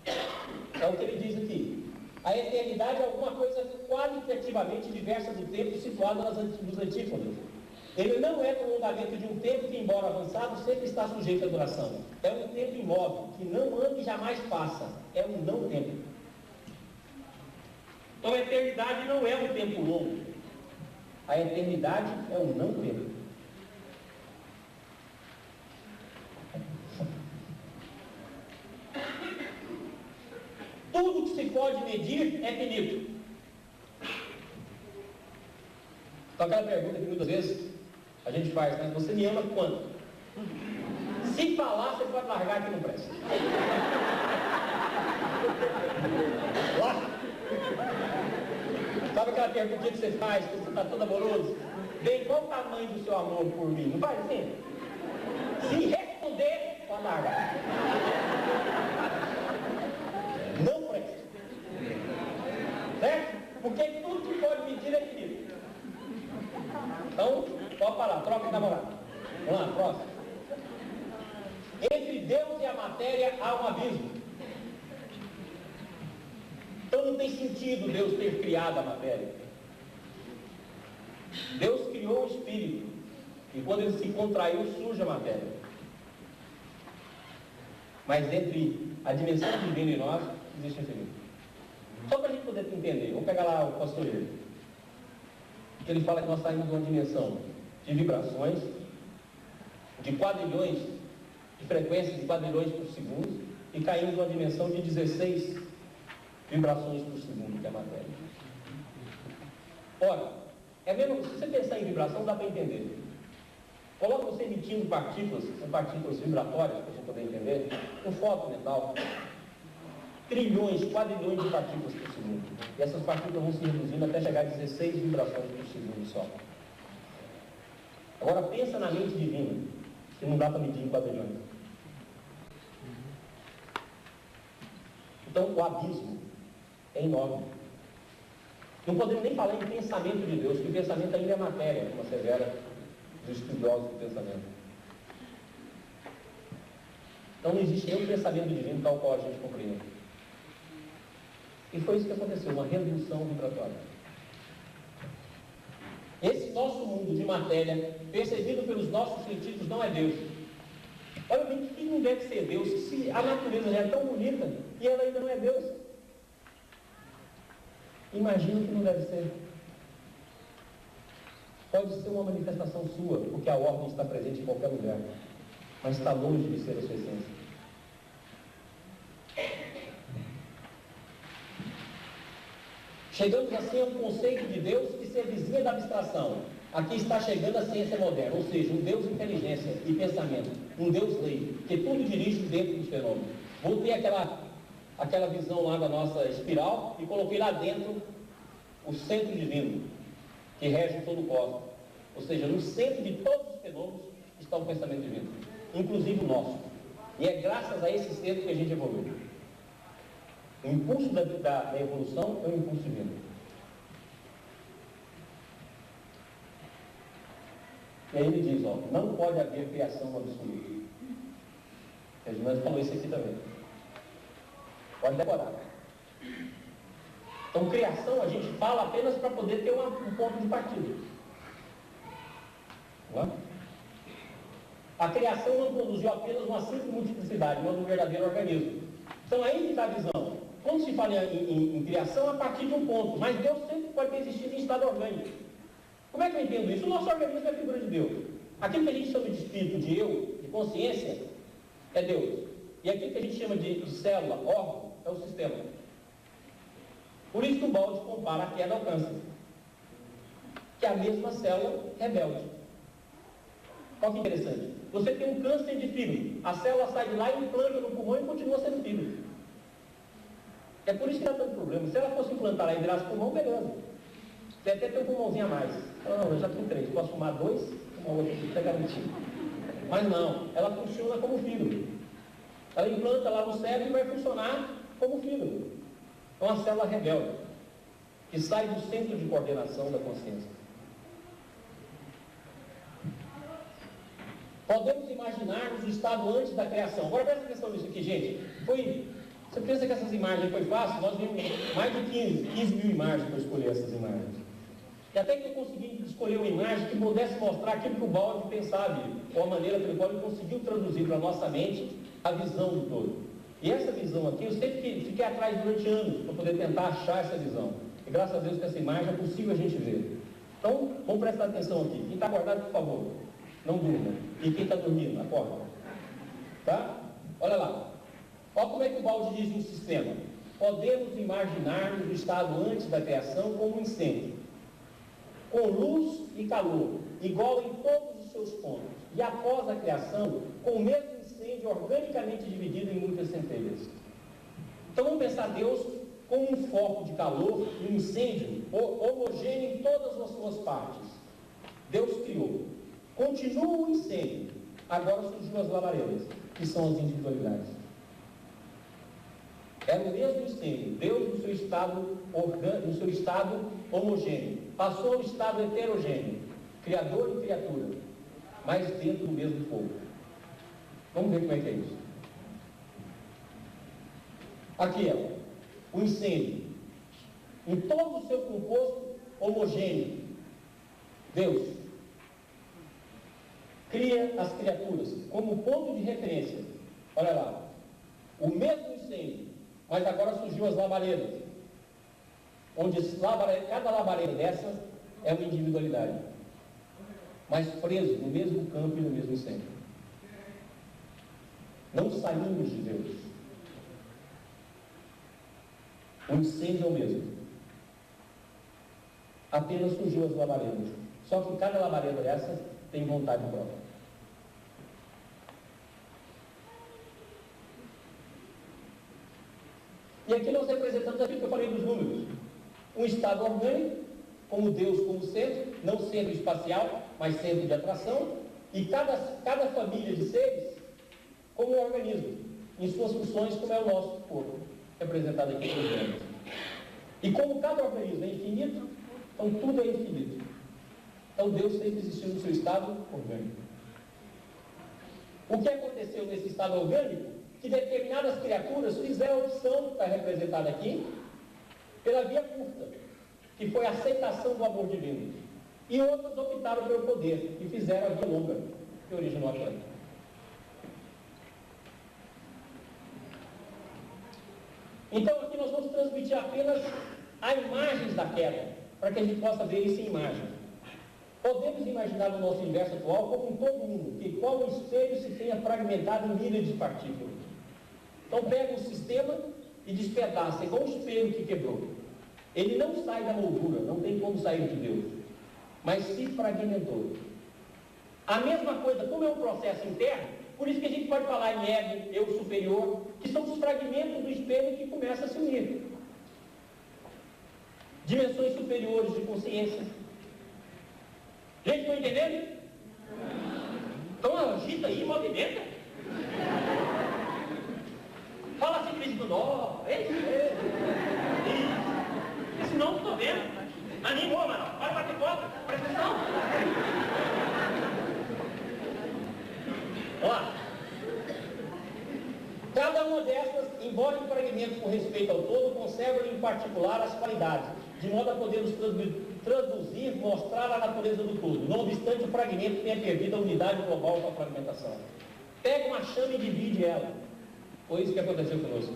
É o que ele diz aqui. A eternidade é alguma coisa qualitativamente diversa do tempo situado nos antípodas. Ele não é prolongamento de um tempo que, embora avançado, sempre está sujeito à duração. É um tempo imóvel, que não anda e jamais passa. É um não tempo. Então a eternidade não é um tempo longo. A eternidade é um não tempo. Tudo que se pode medir é finito. Então aquela pergunta que muitas vezes a gente faz, né? Você me ama quanto? Se falar, você pode largar que não presta. Lá. Sabe aquela pergunta que você faz, quando você está todo amoroso? Bem, qual o tamanho do seu amor por mim? Não faz assim? Se responder, pode largar. Não presta. Certo? Porque tudo que pode medir é finito. Então, pode parar, troca de namorado. Vamos lá, próximo. Entre Deus e a matéria há um abismo. Então não tem sentido Deus ter criado a matéria. Deus criou o espírito. E quando ele se contraiu, surge a matéria. Mas entre a dimensão divina e nós, existe infinito. Só para a gente poder entender, vamos pegar lá o pastoreiro. Que ele fala que nós saímos de uma dimensão de vibrações, de quadrilhões, de frequências de quadrilhões por segundo, e caímos numa dimensão de 16 vibrações por segundo, que é a matéria. Ora, é mesmo, se você pensar em vibração, dá para entender. Coloca você emitindo partículas, são partículas vibratórias, para você poder entender, um foco mental. Trilhões, quadrilhões de partículas por segundo. E essas partículas vão se reduzindo até chegar a 16 vibrações por segundo só. Agora pensa na mente divina, que não dá para medir em quadrilhões. Então o abismo é enorme. Não podemos nem falar em pensamento de Deus, porque o pensamento ainda é matéria, como assevera dos estudiosos do pensamento. Então não existe nenhum pensamento divino tal qual a gente compreende. E foi isso que aconteceu, uma redução vibratória. Esse nosso mundo de matéria, percebido pelos nossos sentidos, não é Deus. Olha bem, que não deve ser Deus, se a natureza já é tão bonita e ela ainda não é Deus. Imagina que não deve ser. Pode ser uma manifestação sua, porque a ordem está presente em qualquer lugar, mas está longe de ser a sua essência. Chegamos assim a um conceito de Deus que se avizinha da abstração. Aqui está chegando a ciência moderna, ou seja, um Deus inteligência e pensamento, um Deus lei, que tudo dirige dentro dos fenômenos. Voltei aquela visão lá da nossa espiral e coloquei lá dentro o centro divino, que rege todo o cosmos. Ou seja, no centro de todos os fenômenos está o pensamento divino, inclusive o nosso. E é graças a esse centro que a gente evolui. O impulso da evolução é um impulso divino. E aí ele diz, não pode haver criação absoluta. Reginaldo falou isso aqui também. Pode decorar. Então, criação a gente fala apenas para poder ter um ponto de partida. A criação não produziu apenas uma simples multiplicidade, mas um verdadeiro organismo. Então, aí que está a visão. Quando se fala em criação, a partir de um ponto, mas Deus sempre pode ter existido em estado orgânico. Como é que eu entendo isso? O nosso organismo é a figura de Deus. Aquilo que a gente chama de espírito, de eu, de consciência, é Deus. E aquilo que a gente chama de célula, órgão, é o sistema. Por isso que o Balde compara a queda ao câncer, que é a mesma célula rebelde. Olha que interessante. Você tem um câncer de fígado, a célula sai de lá e implanta no pulmão e continua sendo fígado. É por isso que dá tanto problema. Se ela fosse implantar lá e virasse pulmão, beleza. Você até tem um pulmãozinho a mais. Não, eu já tenho 3, posso fumar 2, fumar outro aqui para garantir. Mas não, ela funciona como fígado. Ela implanta lá no cérebro e vai funcionar como fígado. É uma célula rebelde. que sai do centro de coordenação da consciência. Podemos imaginar-nos o estado antes da criação. Agora presta atenção nisso aqui, gente. Você pensa que essas imagens foi fácil? Nós vimos mais de 15 mil imagens para escolher essas imagens. E até que eu consegui escolher uma imagem que pudesse mostrar aquilo que o Baldi pensava, ou a maneira pela qual ele conseguiu traduzir para a nossa mente a visão do todo. E essa visão aqui, eu sempre fiquei atrás durante anos para poder tentar achar essa visão. E graças a Deus que essa imagem é possível a gente ver. Então, vamos prestar atenção aqui. Quem está acordado, por favor, não durma. E quem está dormindo, acorda. Tá? Olha lá. Olha como é que o Baldi diz no sistema. Podemos imaginar-nos o estado antes da criação como um incêndio, com luz e calor, igual em todos os seus pontos. E após a criação, com o mesmo incêndio organicamente dividido em muitas centelhas. Então vamos pensar Deus como um foco de calor, um incêndio homogêneo em todas as suas partes. Deus criou. Continua o incêndio. Agora surgiu as labaredas, que são as individualidades. Era o mesmo incêndio. Deus no seu estado homogêneo. Passou ao estado heterogêneo. Criador e criatura. Mas dentro do mesmo fogo. Vamos ver como é que é isso. Aqui, ó, o incêndio. Em todo o seu composto homogêneo. Deus cria as criaturas como ponto de referência. Olha lá. O mesmo incêndio, mas agora surgiu as labaredas. Onde cada labareda dessa é uma individualidade. Mas preso no mesmo campo e no mesmo incêndio. Não saímos de Deus. O incêndio é o mesmo. Apenas surgiu as labaredas. Só que cada labareda dessa tem vontade própria. E aqui nós representamos aquilo que eu falei dos números. Um estado orgânico, como Deus como centro, não centro espacial, mas centro de atração, e cada família de seres como um organismo, em suas funções, como é o nosso corpo, representado aqui pelos membros. E como cada organismo é infinito, então tudo é infinito. Então Deus sempre existiu no seu estado orgânico. O que aconteceu nesse estado orgânico? Que determinadas criaturas fizeram a opção, que está representada aqui, pela via curta, que foi a aceitação do amor divino. E outras optaram pelo poder e fizeram a via longa, que originou a queda. Então aqui nós vamos transmitir apenas a imagens da queda, para que a gente possa ver isso em imagem. Podemos imaginar o nosso universo atual como um todo mundo, que qual um espelho se tenha fragmentado em milhares de partículas. Então pega um sistema e despedaça, igual um espelho que quebrou. Ele não sai da moldura, não tem como sair de Deus, mas se fragmentou. A mesma coisa, como é um processo interno, por isso que a gente pode falar em ego, eu superior, que são os fragmentos do espelho que começam a se unir. Dimensões superiores de consciência. Gente, estão entendendo? Então agita aí, movimenta. Fala assim, vez do nó. Porque senão não estou vendo. Animou, mano. Vai bater foto. Presta atenção. Ó. Cada uma dessas, embora em fragmentos com respeito ao todo, conserva em particular as qualidades, de modo a podermos traduzir, mostrar a natureza do todo. Não obstante o fragmento tenha perdido a unidade global com a fragmentação. Pega uma chama e divide ela. Foi isso que aconteceu conosco.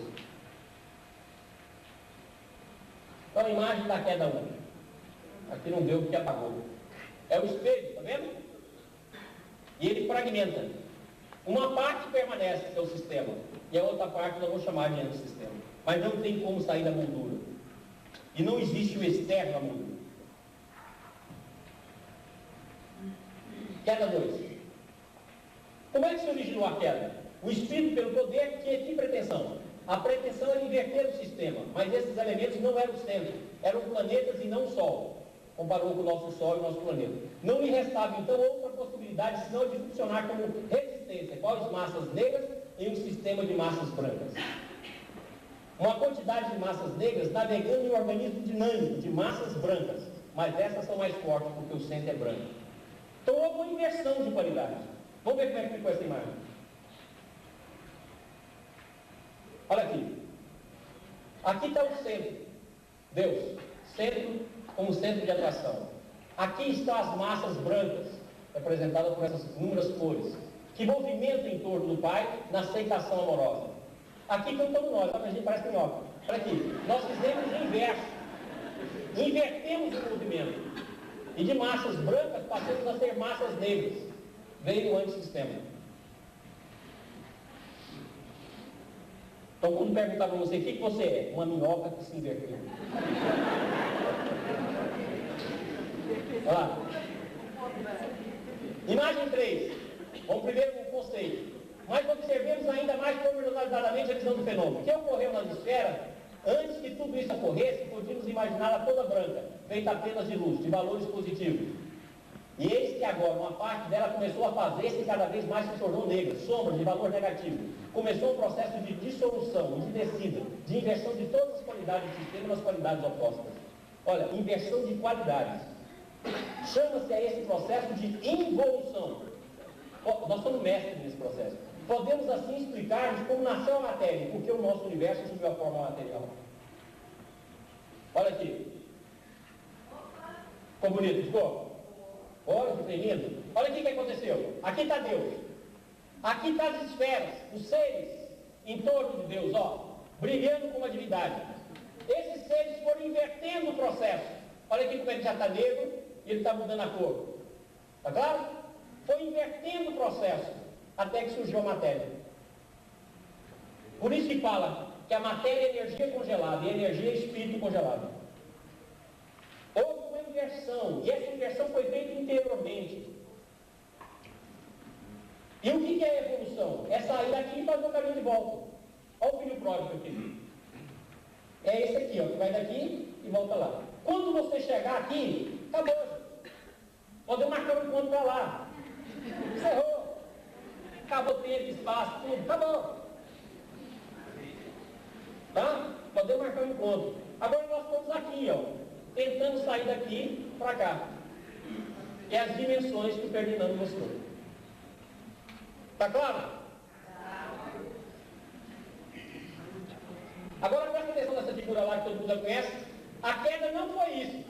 Então a imagem da queda 1. Aqui não deu porque apagou. É o espelho, está vendo? E ele fragmenta. Uma parte permanece, que é o sistema, e a outra parte nós vamos chamar de antissistema. Mas não tem como sair da moldura. E não existe o externo da moldura. Queda 2. Como é que se originou a queda? O espírito pelo poder tinha que pretensão. A pretensão era inverter o sistema, mas esses elementos não eram o centro, eram planetas e não o Sol. Comparou com o nosso Sol e o nosso planeta. Não lhe restava então outra possibilidade senão de funcionar como resistência com as massas negras em um sistema de massas brancas. uma quantidade de massas negras navegando em um organismo dinâmico de massas brancas, mas essas são mais fortes porque o centro é branco. Então houve uma inversão de qualidade. Vamos ver como é que ficou essa imagem. Olha aqui. Aqui está o centro. Deus. Centro como centro de atração. Aqui estão as massas brancas, representadas por essas inúmeras cores, que movimentam em torno do Pai na aceitação amorosa. Aqui estamos nós, a gente parece minhoca. Olha aqui. Nós fizemos o inverso. Invertemos o movimento. E de massas brancas passamos a ser massas negras. Veio o antissistema. Então, quando perguntar para você, o que você é? Uma minhoca que se inverteu. Olha lá. Imagem 3. Vamos primeiro com o conceito. Mas observemos ainda mais pormenorizadamente a visão do fenômeno. O que ocorreu na esfera, antes que tudo isso ocorresse, podíamos imaginá-la toda branca, feita apenas de luz, de valores positivos. E eis que agora uma parte dela começou a fazer-se e cada vez mais se tornou negra, sombra de valor negativo. Começou um processo de dissolução, de descida, de inversão de todas as qualidades do sistema nas qualidades opostas. Olha, inversão de qualidades. Chama-se a esse processo de involução. Nós somos mestres nesse processo. Podemos assim explicar-nos como nasceu a matéria, porque o nosso universo assumiu a forma material. Olha aqui. Ficou bonito, ficou? Olha que tremendo. Olha aqui o que aconteceu. Aqui está Deus. Aqui está as esferas, os seres em torno de Deus, ó, brilhando como a divindade. Esses seres foram invertendo o processo. Olha aqui como ele já está negro e ele está mudando a cor. Está claro? Foi invertendo o processo até que surgiu a matéria. Por isso que fala que a matéria é energia congelada e a energia é espírito congelado. Houve uma inversão, e essa inversão foi feita interiormente. E o que é a evolução? É sair daqui e fazer o caminho de volta. Olha o filho pródigo aqui. É esse aqui, ó, que vai daqui e volta lá. Quando você chegar aqui, acabou. Podemos marcar um encontro para lá. Encerrou. Acabou o tempo, espaço, tudo. Acabou. Tá? Podemos marcar um encontro. Agora nós estamos aqui, ó, tentando sair daqui para cá. É as dimensões que o Ferdinando mostrou. Está claro? Agora presta atenção nessa figura lá que todo mundo já conhece. A queda não foi isso.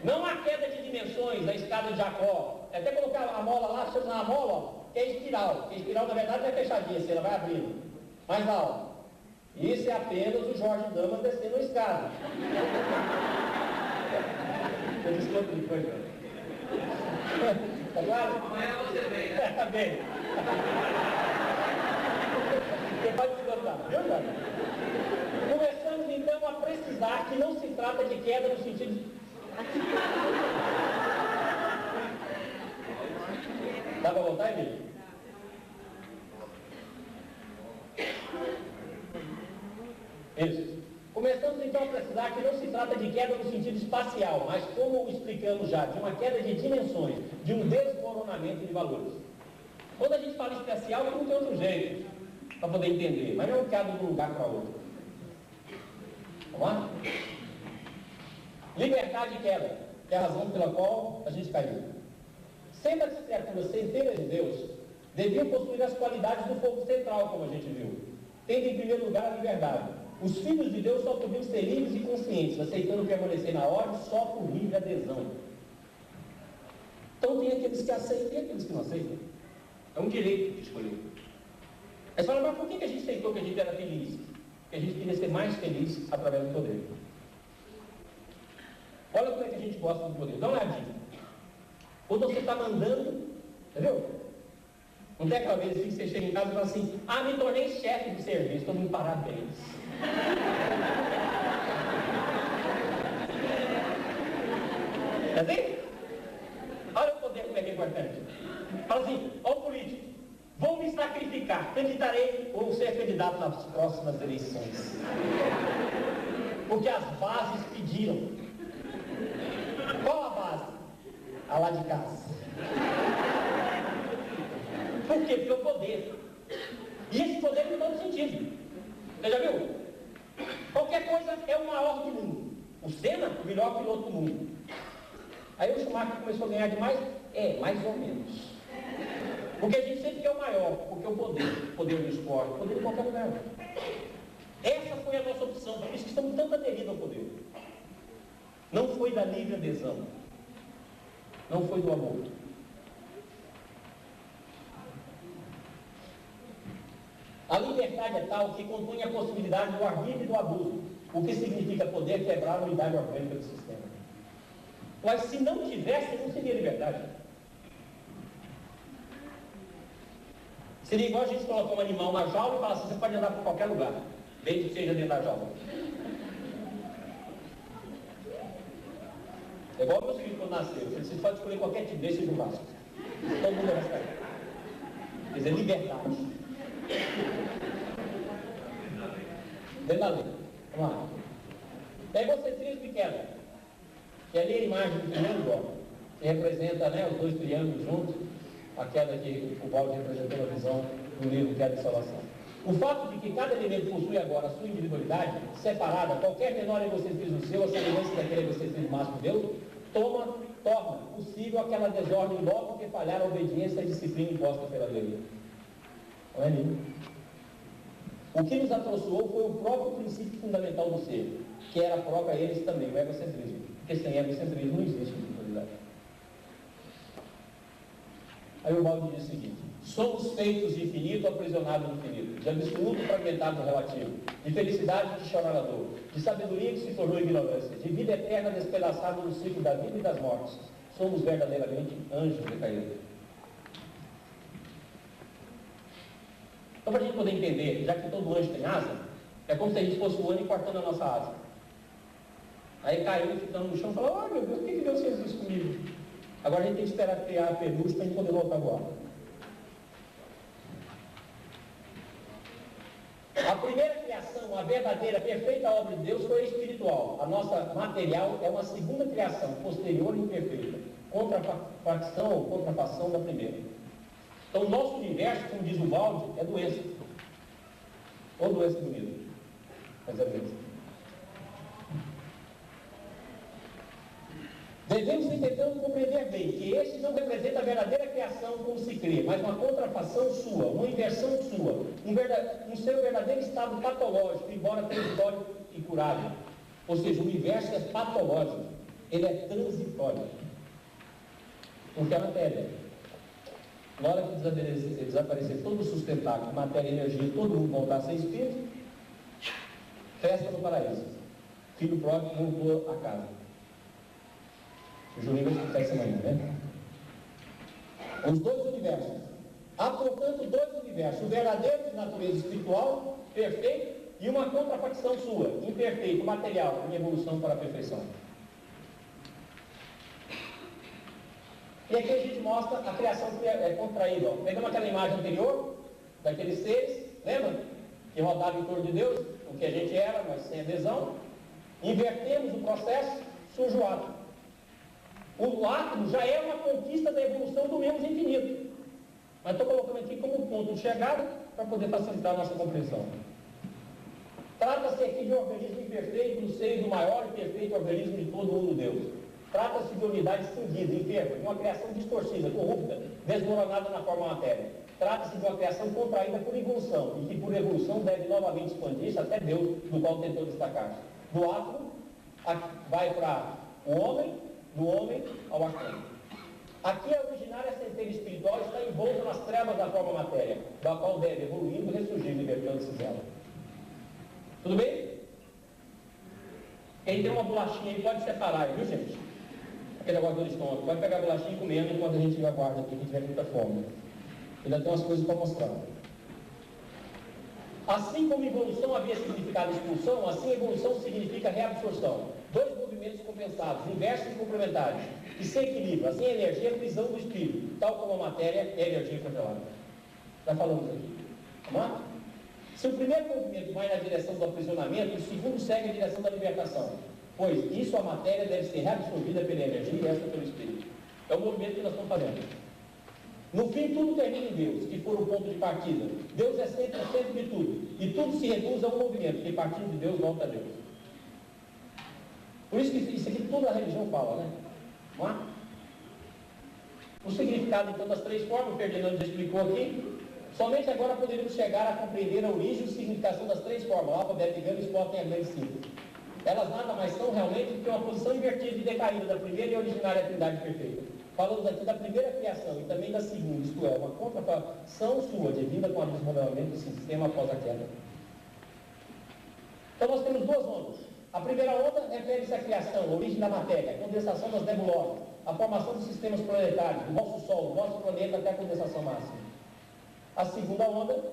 Não há queda de dimensões na escada de Jacó. Até colocar a mola lá, chama a mola, ó, que é espiral. Que espiral, na verdade, não é fechadinha, assim, ela vai abrindo. Mas lá, ó. Isso é apenas o Jorge Damas descendo a escada. Eu desculpe depois, velho. Tá claro? Amanhã você vem, né? Tá bem. Você pode descontar, viu, Jorge? Começamos então a precisar que não se trata de queda no sentido de... Dá pra voltar, Emílio? Isso. Começamos então a precisar que não se trata de queda no sentido espacial, mas como explicamos já, de uma queda de dimensões, de um desmoronamento de valores. Quando a gente fala espacial, não tem outro jeito para poder entender, mas não é um queda de um lugar para outro. Vamos lá? Liberdade e queda, que é a razão pela qual a gente caiu. Sendo as criaturas centelhas de Deus, deviam possuir as qualidades do fogo central, como a gente viu, tendo em primeiro lugar a liberdade. Os filhos de Deus só podiam ser livres e conscientes, aceitando permanecer na ordem só por livre adesão. Então tem aqueles que aceitam e aqueles que não aceitam. É um direito de escolher. Aí você fala, mas por que a gente aceitou que a gente era feliz? Porque a gente queria ser mais feliz através do poder. Olha como é que a gente gosta do poder. Dá uma olhadinha. Quando você está mandando, entendeu? Não tem aquela vez assim que você chega em casa e fala assim, me tornei chefe do serviço, todo mundo parabéns. É assim? Olha o poder como é que é importante. Fala assim, ó o político, vou me sacrificar, candidatarei ou ser candidato nas próximas eleições. Porque as bases pediram. Qual a base? A lá de casa. Por quê? Porque o poder. E esse poder não dá um sentido. Você já viu? Qualquer coisa é o maior do mundo. O Senna, o melhor piloto do mundo. Aí o Schumacher começou a ganhar demais? Mais ou menos. Porque a gente sempre quer o maior, porque o poder do esporte, o poder de qualquer lugar. Essa foi a nossa opção, por isso que estamos tanto aderidos ao poder. Não foi da livre adesão. Não foi do amor. A liberdade é tal que compõe a possibilidade do arbítrio e do abuso, o que significa poder quebrar a unidade orgânica do sistema. Mas se não tivesse, não seria liberdade. Seria igual a gente colocar um animal na jaula e falar assim, você pode andar por qualquer lugar, desde que seja dentro da jaula. É igual meus filhos quando nasceram, vocês podem escolher qualquer tipo, deixa no Vasco. Todo mundo vai sair. Quer dizer, liberdade. Dentro da lei. Vamos lá. Pega vocês três pequenos. Que ali é a imagem do triângulo, ó, que representa, né, os dois triângulos juntos, a queda que o Balde representou na visão do livro Queda e Salvação. O fato de que cada elemento possui agora a sua individualidade, separada, qualquer menor egocentrismo seu, a semelhança daquele egocentrismo máximo de Deus, torna possível aquela desordem logo que falhar a obediência e a disciplina imposta pela lei. Não é lindo? O que nos atroçou foi o próprio princípio fundamental do ser, que era próprio a eles também, o egocentrismo. Porque sem egocentrismo não existe individualidade. Aí o Balde diz o seguinte: somos feitos de infinito aprisionados no infinito, de absoluto fragmentado no relativo, de felicidade que chora na dor, de sabedoria que se tornou ignorância, de vida eterna despedaçada no ciclo da vida e das mortes. Somos verdadeiramente anjos decaídos. Então, para a gente poder entender, já que todo anjo tem asa, é como se a gente fosse voando e cortando a nossa asa. Aí caiu, ficando no chão e falou, meu Deus, por que Deus fez isso comigo? Agora a gente tem que esperar criar a pelúcia para a gente poder voltar a voar. A primeira criação, a verdadeira, perfeita obra de Deus foi a espiritual. A nossa material é uma segunda criação, posterior e imperfeita. Contrafação ou contrafação da primeira. Então o nosso universo, como diz o Balde, é doença. Ou doença bonita. Mas é doença. Devemos, entretanto, compreender bem que este não representa a verdadeira criação como se crê, mas uma contrafação sua, uma inversão sua, um seu verdadeiro estado patológico, embora transitório e curável. Ou seja, o universo é patológico, ele é transitório. Porque a matéria, na hora que desaparecer todo o sustentáculo, matéria e energia, todo mundo voltar a ser espírito, festa no paraíso. Filho próprio voltou a casa. O Juninho vai explicar isso amanhã, né? Os dois universos. Há, portanto, dois universos. O verdadeiro de natureza espiritual, perfeito, e uma contrafacção sua, imperfeito, material, em evolução para a perfeição. E aqui a gente mostra a criação contraída. Pegamos aquela imagem anterior, daqueles seres, lembra? Que rodavam em torno de Deus, o que a gente era, mas sem adesão. Invertemos o processo, surge o átomo. O átomo já é uma conquista da evolução do menos infinito. Mas estou colocando aqui como ponto de chegada para poder facilitar a nossa compreensão. Trata-se aqui de um organismo imperfeito no seio do maior e perfeito organismo de todo o mundo Deus. Trata-se de unidade extinguida, enferma, de uma criação distorcida, corrupta, desmoronada na forma matéria. Trata-se de uma criação contraída por evolução, e que por evolução deve novamente expandir-se até Deus, do qual tentou destacar-se. Do átomo, vai para o homem, do homem ao arcanjo. Aqui a originária centelha espiritual está envolta nas trevas da forma matéria, da qual deve, evoluindo, ressurgir, libertando-se dela. Tudo bem? Quem tem uma bolachinha aí pode separar, viu gente? Aquele negócio do estômago. Vai pegar a bolachinha e comendo enquanto a gente aguarda aqui, que tiver muita fome. Ainda tem umas coisas para mostrar. Assim como evolução havia significado expulsão, assim evolução significa reabsorção. Dois movimentos compensados, inversos e complementares, que se equilibram. Assim a energia é a prisão do espírito, tal como a matéria é a energia controlada. Já falamos aqui. Vamos lá? Se o primeiro movimento vai na direção do aprisionamento, o segundo segue a direção da libertação. Pois isso, a matéria deve ser reabsorvida pela energia e esta pelo espírito. É o movimento que nós estamos fazendo. No fim, tudo termina em Deus, que for o ponto de partida. Deus é sempre o centro de tudo. E tudo se reduz a um movimento, que partindo de Deus volta a Deus. Por isso que isso aqui tudo a religião fala, né? Não é? O significado, então, das três formas, o Ferdinando já explicou aqui. Somente agora poderíamos chegar a compreender a origem e significação das três formas, alfa, beta e gama, exportam a grande síntese. Elas nada mais são realmente do que uma posição invertida e decaída da primeira e originária Trindade perfeita. Falamos aqui da primeira criação e também da segunda, isto é, uma contrafação sua, devida com o desmoronamento do sistema após a queda. Então nós temos duas ondas. A primeira onda refere-se à criação, a origem da matéria, a condensação das nebulosas, a formação dos sistemas planetários, do nosso Sol, do nosso planeta até a condensação máxima. A segunda onda,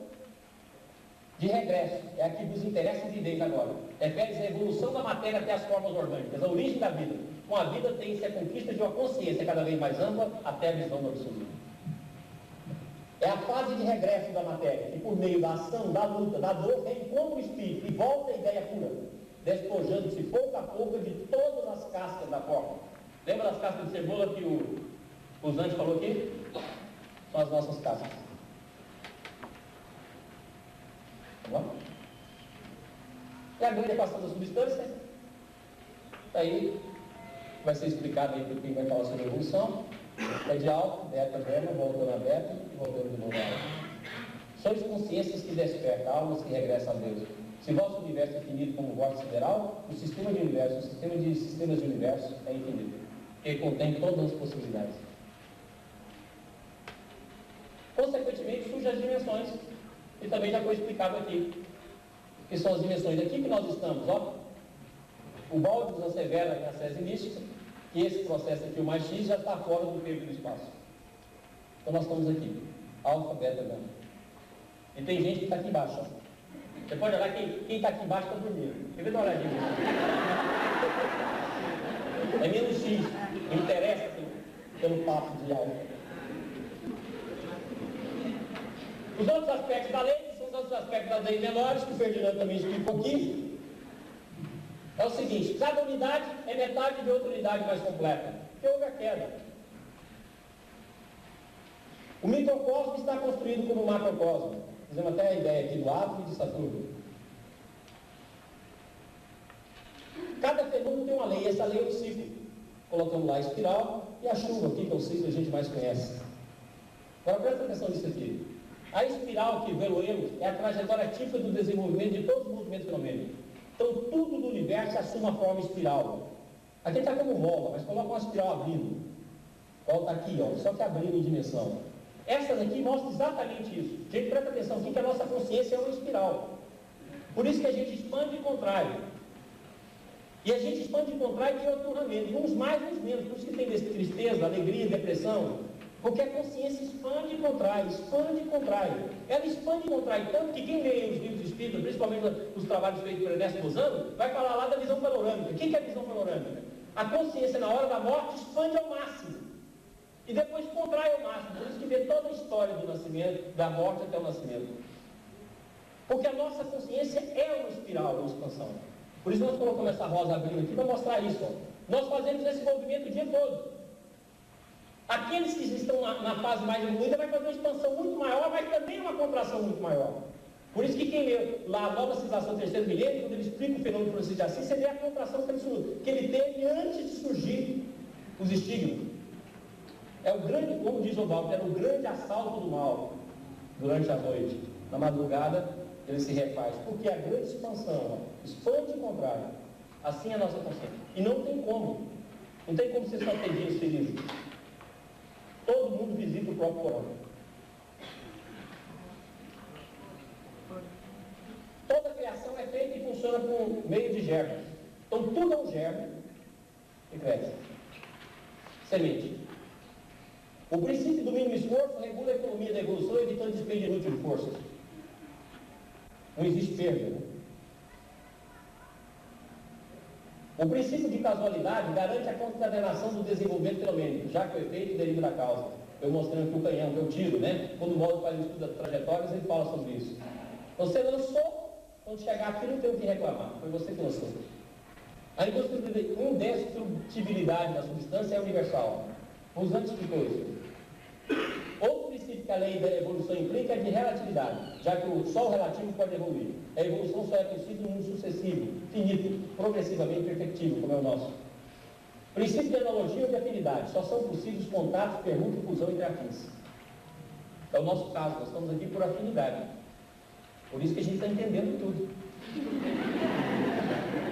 de regresso, é a que nos interessa evidente agora. Refere-se à evolução da matéria até as formas orgânicas, a origem da vida. Com a vida tem-se a conquista de uma consciência cada vez mais ampla até a visão do absoluto. É a fase de regresso da matéria, que por meio da ação, da luta, da dor, reencontra o espírito e volta à ideia pura, despojando-se pouco a pouco de todas as cascas da forma. Lembra das cascas de cebola que o Zante falou aqui? São as nossas cascas. Tá bom? E a grande equação da substância? Aí vai ser explicado aí por quem vai falar sobre a evolução. É de alfa, beta, gama, voltando a beta e voltando de novo a alfa. Sois consciências que despertam, almas que regressam a Deus. Se vosso universo é infinito como vórtice sideral, o sistema de universo, o sistema de sistemas de universo é infinito, que contém todas as possibilidades. Consequentemente, surgem as dimensões, e também já foi explicado aqui, que são as dimensões aqui que nós estamos, ó. O balde nos assevera em acesso mística, que esse processo aqui, o mais X, já está fora do tempo e do espaço. Então nós estamos aqui, alfa, beta, gama. E tem gente que está aqui embaixo, ó. Você pode olhar, quem está aqui embaixo está dormindo. Quer ver uma olhadinha? É menos X, não interessa pelo papo de alfa. Os outros aspectos da lei são os outros aspectos das leis menores, que o Ferdinando também explicou aqui. É o seguinte, cada unidade é metade de outra unidade mais completa, porque houve a queda. O microcosmo está construído como um macrocosmo. Fizemos até a ideia aqui do átomo e de Saturno. Cada fenômeno tem uma lei, essa lei é o ciclo. Colocamos lá a espiral e a chuva aqui, que é o ciclo que a gente mais conhece. Agora presta atenção nisso aqui. A espiral que veroemos é a trajetória típica do desenvolvimento de todos os movimentos fenomênicos. Então tudo do universo assume a forma espiral. Aqui está como bola, mas coloca uma espiral abrindo. Volta aqui, ó, só que abrindo em dimensão. Essas aqui mostram exatamente isso. Gente, presta atenção aqui que a nossa consciência é uma espiral. Por isso que a gente expande e contrai. E a gente expande e contrai dioturnamente, uns mais, uns menos. Por isso que tem tristeza, alegria, depressão. Porque a consciência expande e contrai, expande e contrai. Ela expande e contrai tanto que quem lê os livros espíritas, principalmente os trabalhos feitos por Ernesto Lozano, vai falar lá da visão panorâmica. O que é a visão panorâmica? A consciência na hora da morte expande ao máximo. E depois contrai ao máximo. Por isso que vê toda a história do nascimento, da morte até o nascimento. Porque a nossa consciência é uma espiral, uma expansão. Por isso nós colocamos essa rosa abrindo aqui para mostrar isso. Ó. Nós fazemos esse movimento o dia todo. Aqueles que estão na fase mais evoluída vai fazer uma expansão muito maior, mas também uma contração muito maior. Por isso que quem lê lá a nova civilização do terceiro milênio, quando ele explica o fenômeno Francisco de Assis, você vê a contração que ele teve antes de surgir os estigmas. É o grande, como diz o Valdo, era o grande assalto do mal durante a noite. Na madrugada, ele se refaz. Porque a grande expansão, ó, expande e contrai. Assim é a nossa consciência. E não tem como. Não tem como ser só ter dias felizes. Todo mundo visita o próprio corpo. Toda a criação é feita e funciona por meio de germes. Então tudo é um germe e cresce. Semente. O princípio do mínimo esforço regula a economia da evolução, evitando desperdício inútil de forças. Não existe perda, né? O princípio de casualidade garante a concatenação do desenvolvimento fenomênico, já que o efeito deriva da causa. Eu mostrando aqui o canhão, que é o tiro, né? Quando o Módulo faz o estudo das trajetórias, ele fala sobre isso. Você lançou, quando chegar aqui não tem o que reclamar, foi você que lançou. A indestrutibilidade da substância é universal. O Zante explicou isso. Outro que a lei da evolução implica é de relatividade, já que só o relativo pode evoluir. A evolução só é possível num sucessivo, finito, progressivamente perfectivo, como é o nosso. Princípio de analogia ou de afinidade. Só são possíveis contatos, permuta e fusão entre afins. É o nosso caso, nós estamos aqui por afinidade. Por isso que a gente está entendendo tudo.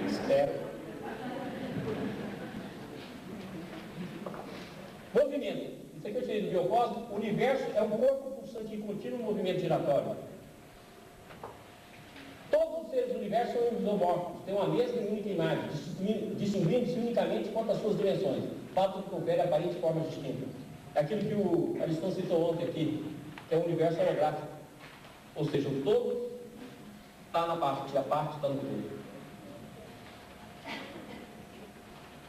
Espero. Movimento. Isso aqui eu tirei do Biocosmo. O universo é um corpo pulsante em contínuo movimento giratório. Todos os seres do universo são isomórficos, têm uma mesma e única imagem, distinguindo-se unicamente quanto às suas dimensões, fato que confere aparente forma distinta. É aquilo que o Ariston citou ontem aqui, que é o universo holográfico. Ou seja, o todo está na parte, e a parte está no todo.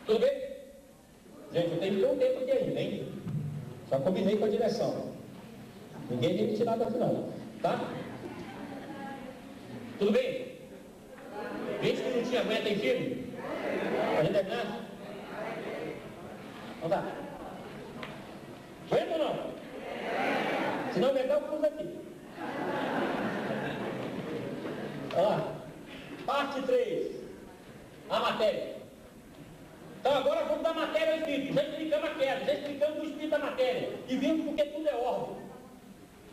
Tudo bem? Gente, eu tenho que ter um tempo aqui ainda, hein? Já combinei com a direção. Ninguém vai me tirar daqui não, tá? Tudo bem? 20 minutinhos, amanhã tem filme? A gente terminar? Então tá. Aguenta ou não? Se não aguentar, eu cruzo aqui. Olha lá. Parte 3. A matéria. Então agora vamos da matéria ao espírito. Já explicamos a queda, já explicamos o espírito da matéria. E vimos porque tudo é ordem.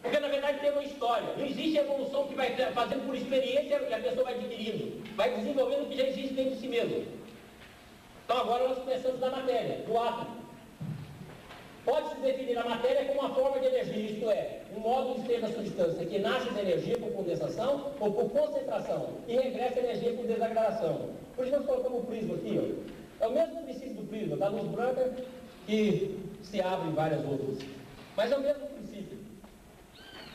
Porque na verdade tem uma história. Não existe evolução que vai fazendo por experiência e a pessoa vai adquirindo. Vai desenvolvendo o que já existe dentro de si mesmo. Então agora nós começamos da matéria, do átomo. Pode-se definir a matéria como uma forma de energia, isto é, um modo de ser da substância que nasce da energia por condensação ou por concentração e regressa a energia por desagradação. Por isso nós colocamos o prisma aqui, ó. É o mesmo princípio do prisma, da luz branca que se abre em várias outras. Mas é o mesmo princípio.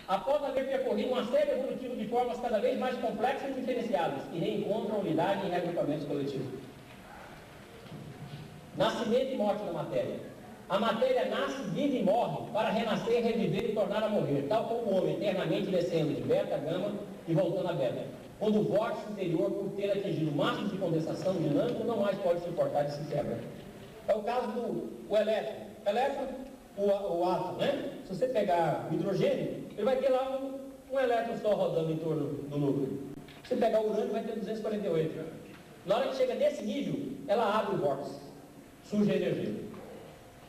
Após haver percorrido uma série evolutiva de formas cada vez mais complexas e diferenciadas, e reencontram unidade em reagrupamentos coletivos. Nascimento e morte da matéria. A matéria nasce, vive e morre para renascer, reviver e tornar a morrer, tal como o homem eternamente descendo de beta a gama e voltando a beta. Quando o vórtice interior, por ter atingido o máximo de condensação dinâmica, não mais pode suportar e se quebra. É o caso do elétron. Elétron, o átomo, né? Se você pegar o hidrogênio, ele vai ter lá um elétron só rodando em torno do núcleo. Se você pegar o urânio, vai ter 248. Na hora que chega nesse nível, ela abre o vórtice. Surge a energia.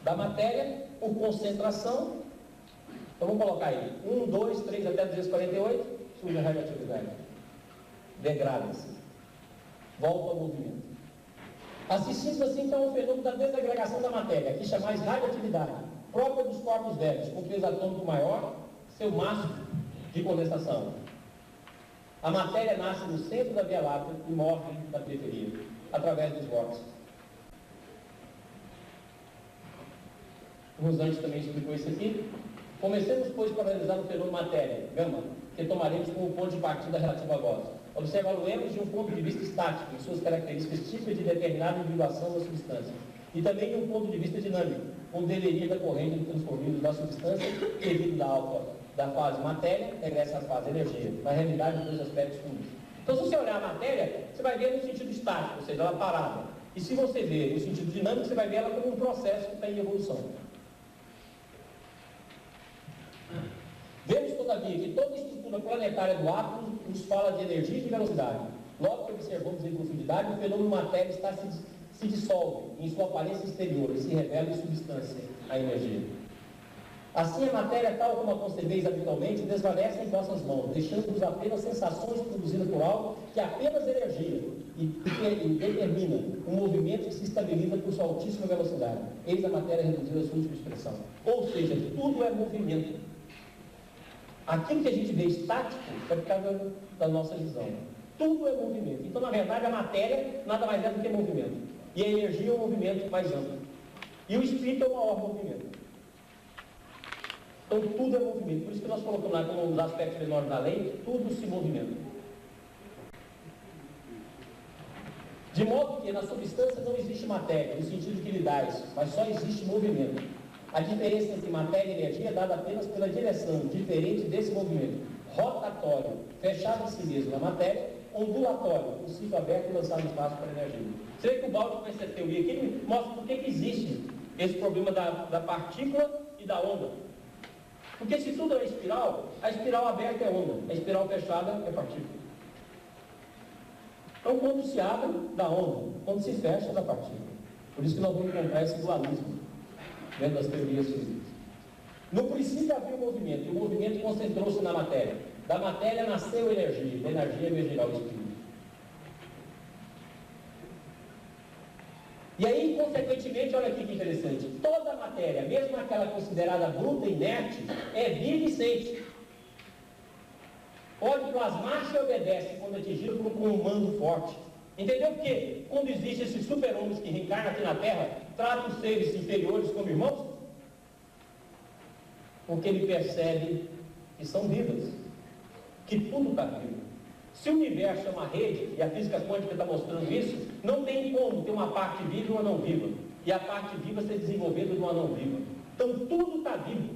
Da matéria, por concentração, então vamos colocar aí, 1, 2, 3 até 248, surge a radioatividade. Degrada-se. Volta ao movimento. Assistimos assim então ao fenômeno da desagregação da matéria, que chamais radioatividade, própria dos corpos velhos, com peso atômico maior, seu máximo de condensação. A matéria nasce no centro da Via Láctea e morre na periferia, através dos vórtices. O Rosante também explicou isso aqui. Comecemos, pois, por analisar o fenômeno matéria, gama, que tomaremos como ponto de partida relativo a vós. Observá-lo-emos de um ponto de vista estático, em suas características típicas de determinada individuação da substância, e também de um ponto de vista dinâmico, onde deveria da corrente do transformismo da substância, devido da alfa da fase matéria, regressa à fase energia, na realidade, dos dois aspectos fundos. Então, se você olhar a matéria, você vai ver no sentido estático, ou seja, ela parada. E se você ver no sentido dinâmico, você vai ver ela como um processo que está em evolução. Vemos, todavia, que toda a estrutura planetária do átomo nos fala de energia e de velocidade. Logo que observamos em profundidade, o fenômeno matéria se dissolve em sua aparência exterior e se revela em substância, a energia. Assim, a matéria, tal como a concebeis habitualmente, desvanece em vossas mãos, deixando-vos apenas sensações produzidas por algo que é apenas energia e determina um movimento que se estabiliza por sua altíssima velocidade. Eis a matéria reduzida à sua última expressão. Ou seja, tudo é movimento. Aquilo que a gente vê estático é por causa da nossa visão. Tudo é movimento. Então, na verdade, a matéria nada mais é do que movimento. E a energia é um movimento mais amplo. E o espírito é o maior movimento. Então, tudo é movimento. Por isso que nós colocamos lá como um dos aspectos menores da lei, tudo se movimenta. De modo que na substância não existe matéria, no sentido que lhe dás, mas só existe movimento. A diferença entre matéria e energia é dada apenas pela direção diferente desse movimento. Rotatório, fechado em si mesmo na matéria, ondulatório, o ciclo aberto e lançado no espaço para a energia. Você vê que o Baldi com essa teoria aqui ele mostra por que existe esse problema da partícula e da onda. Porque se tudo é espiral, a espiral aberta é onda, a espiral fechada é partícula. Então, quando se abre, dá onda, quando se fecha, dá partícula. Por isso que nós vamos encontrar esse dualismo dentro das teorias físicas. No princípio havia o movimento, e o movimento concentrou-se na matéria. Da matéria nasceu energia, da energia emergirá o espírito. E aí, consequentemente, olha aqui que interessante, toda a matéria, mesmo aquela considerada bruta e inerte, é viva e sente. Pode plasmar e obedece quando atingido por um comando forte. Entendeu por quê? Quando existem esses super-homens que reencarnam aqui na Terra, tratam os seres inferiores como irmãos? Porque ele percebe que são vivas, que tudo está vivo. Se o universo é uma rede, e a física quântica está mostrando isso, não tem como ter uma parte viva e uma não viva. E a parte viva ser desenvolvida de uma não viva. Então tudo está vivo.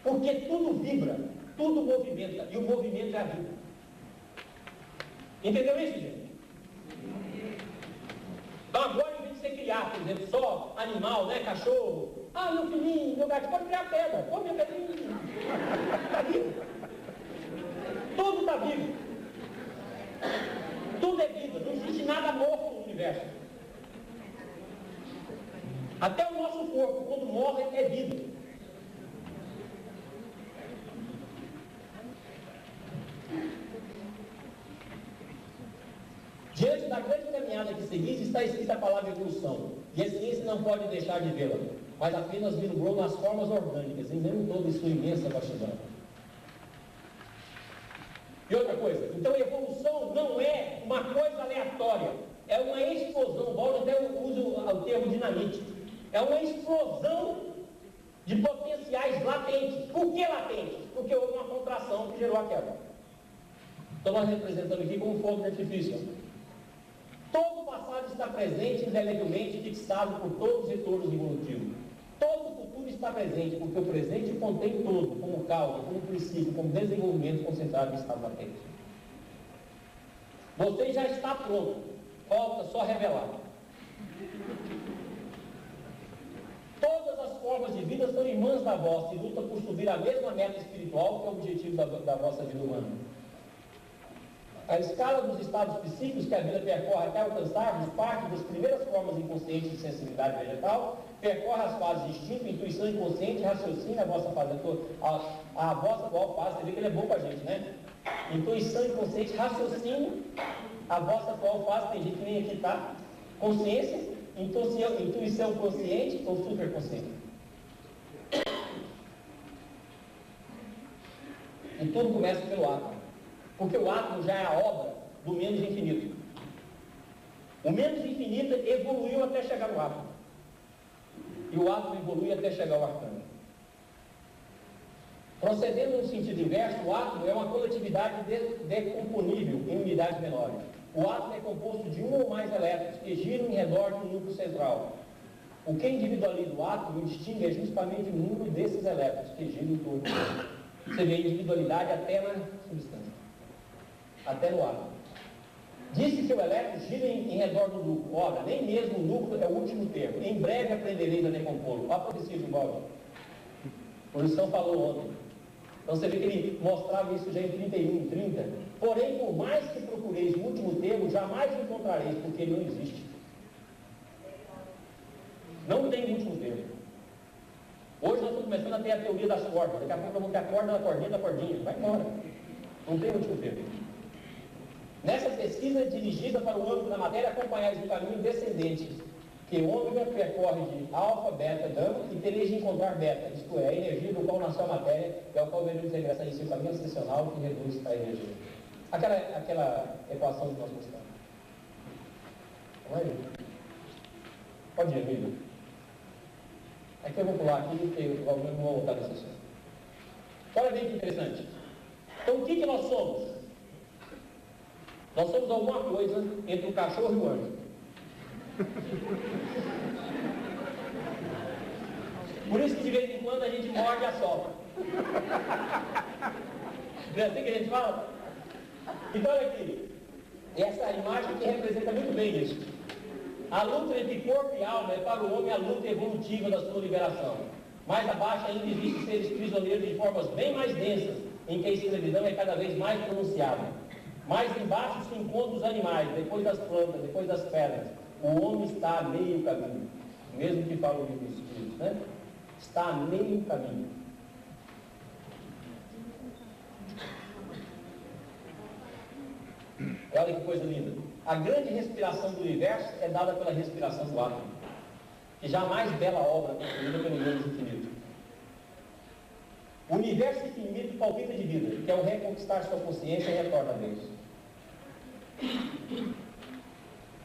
Porque tudo vibra, tudo movimenta, e o movimento é a vida. Entendeu isso, gente? Então agora, em vez de você criar, por exemplo, só animal, né, cachorro, meu filhinho, meu gato, pode criar pedra, come a pedrinha. Está vivo. Tudo está vivo. Tudo é vida, não existe nada morto no universo. Até o nosso corpo, quando morre, é vida. Diante da grande caminhada que seguinte, está escrita a palavra evolução. E a ciência não pode deixar de vê-la, mas apenas vislumbrou nas formas orgânicas, em mesmo toda sua imensa vastidão. E outra coisa, então a evolução não é uma coisa aleatória, é uma explosão, volta até eu uso o termo dinamite, é uma explosão de potenciais latentes. Por que latentes? Porque houve uma contração que gerou a quebra. Então nós representamos aqui como fogo de artifício. Todo o passado está presente, indelevelmente fixado por todos os retornos evolutivos. Todo o futuro está presente, porque o presente contém todo, como causa, como princípio, como desenvolvimento concentrado em estado latente. Você já está pronto, falta só revelar. Todas as formas de vida são irmãs da vossa e lutam por subir a mesma meta espiritual que é o objetivo da vossa vida humana. A escala dos estados psíquicos que a vida percorre até alcançarmos parte das primeiras formas inconscientes de sensibilidade vegetal, percorre as fases de instinto, intuição inconsciente, raciocínio, a vossa fase a vossa atual fase, você vê que ele é bom para a gente, né? Intuição inconsciente, raciocínio, a vossa atual fase, tem gente que nem aqui está, consciência, intuição consciente ou superconsciente. E tudo começa pelo átomo. Porque o átomo já é a obra do menos infinito. O menos infinito evoluiu até chegar no átomo. E o átomo evolui até chegar ao arcano. Procedendo no sentido inverso, o átomo é uma coletividade decomponível em unidades menores. O átomo é composto de um ou mais elétrons que giram em redor de um núcleo central. O que individualiza o átomo e o distingue é justamente o número desses elétrons que giram em torno dele. Você vê a individualidade até na substância, até no átomo. Disse que o elétron gira em redor do núcleo. Ora, nem mesmo o núcleo é o último termo. Em breve aprendereis a decompô-lo. A profecia de Balde. O Luciano falou ontem. Então você vê que ele mostrava isso já em 31, 30. Porém, por mais que procureis o último termo, jamais o encontrareis, porque ele não existe. Não tem último termo. Hoje nós estamos começando a ter a teoria das cordas. Daqui a pouco vamos ter a corda da cordinha da cordinha. Vai embora. Não tem último termo. Nessa pesquisa dirigida para o âmbito da matéria, acompanhais o caminho descendente, que o ômega percorre de alfa, beta, gama, e tereis de encontrar beta, isto é, a energia do qual nasceu a matéria, e ao qual veremos regressar em seu caminho ascensional que reduz a energia. Aquela equação que nós mostramos. Vamos aí. Pode ir, amigo. Aqui eu vou pular aqui, porque eu não vou voltar nesse assunto. Olha bem que interessante. Então, o que nós somos? Nós somos alguma coisa entre o cachorro e o anjo. Por isso que de vez em quando a gente morde e assopra. Não é assim que a gente fala? Então olha aqui. Essa imagem aqui representa muito bem isso. A luta entre corpo e alma é para o homem a luta evolutiva da sua liberação. Mais abaixo ainda existem seres prisioneiros de formas bem mais densas, em que a escravidão é cada vez mais pronunciada. Mais embaixo se encontram os animais, depois das plantas, depois das pedras. O homem está a meio caminho. Mesmo que fala o livro dos Espíritos, né? Está a meio caminho. Olha que coisa linda. A grande respiração do universo é dada pela respiração do átomo, que jamais bela obra construída pelo Deus infinito. O universo infinito palpita de vida, que é o reconquistar sua consciência e retorna a Deus.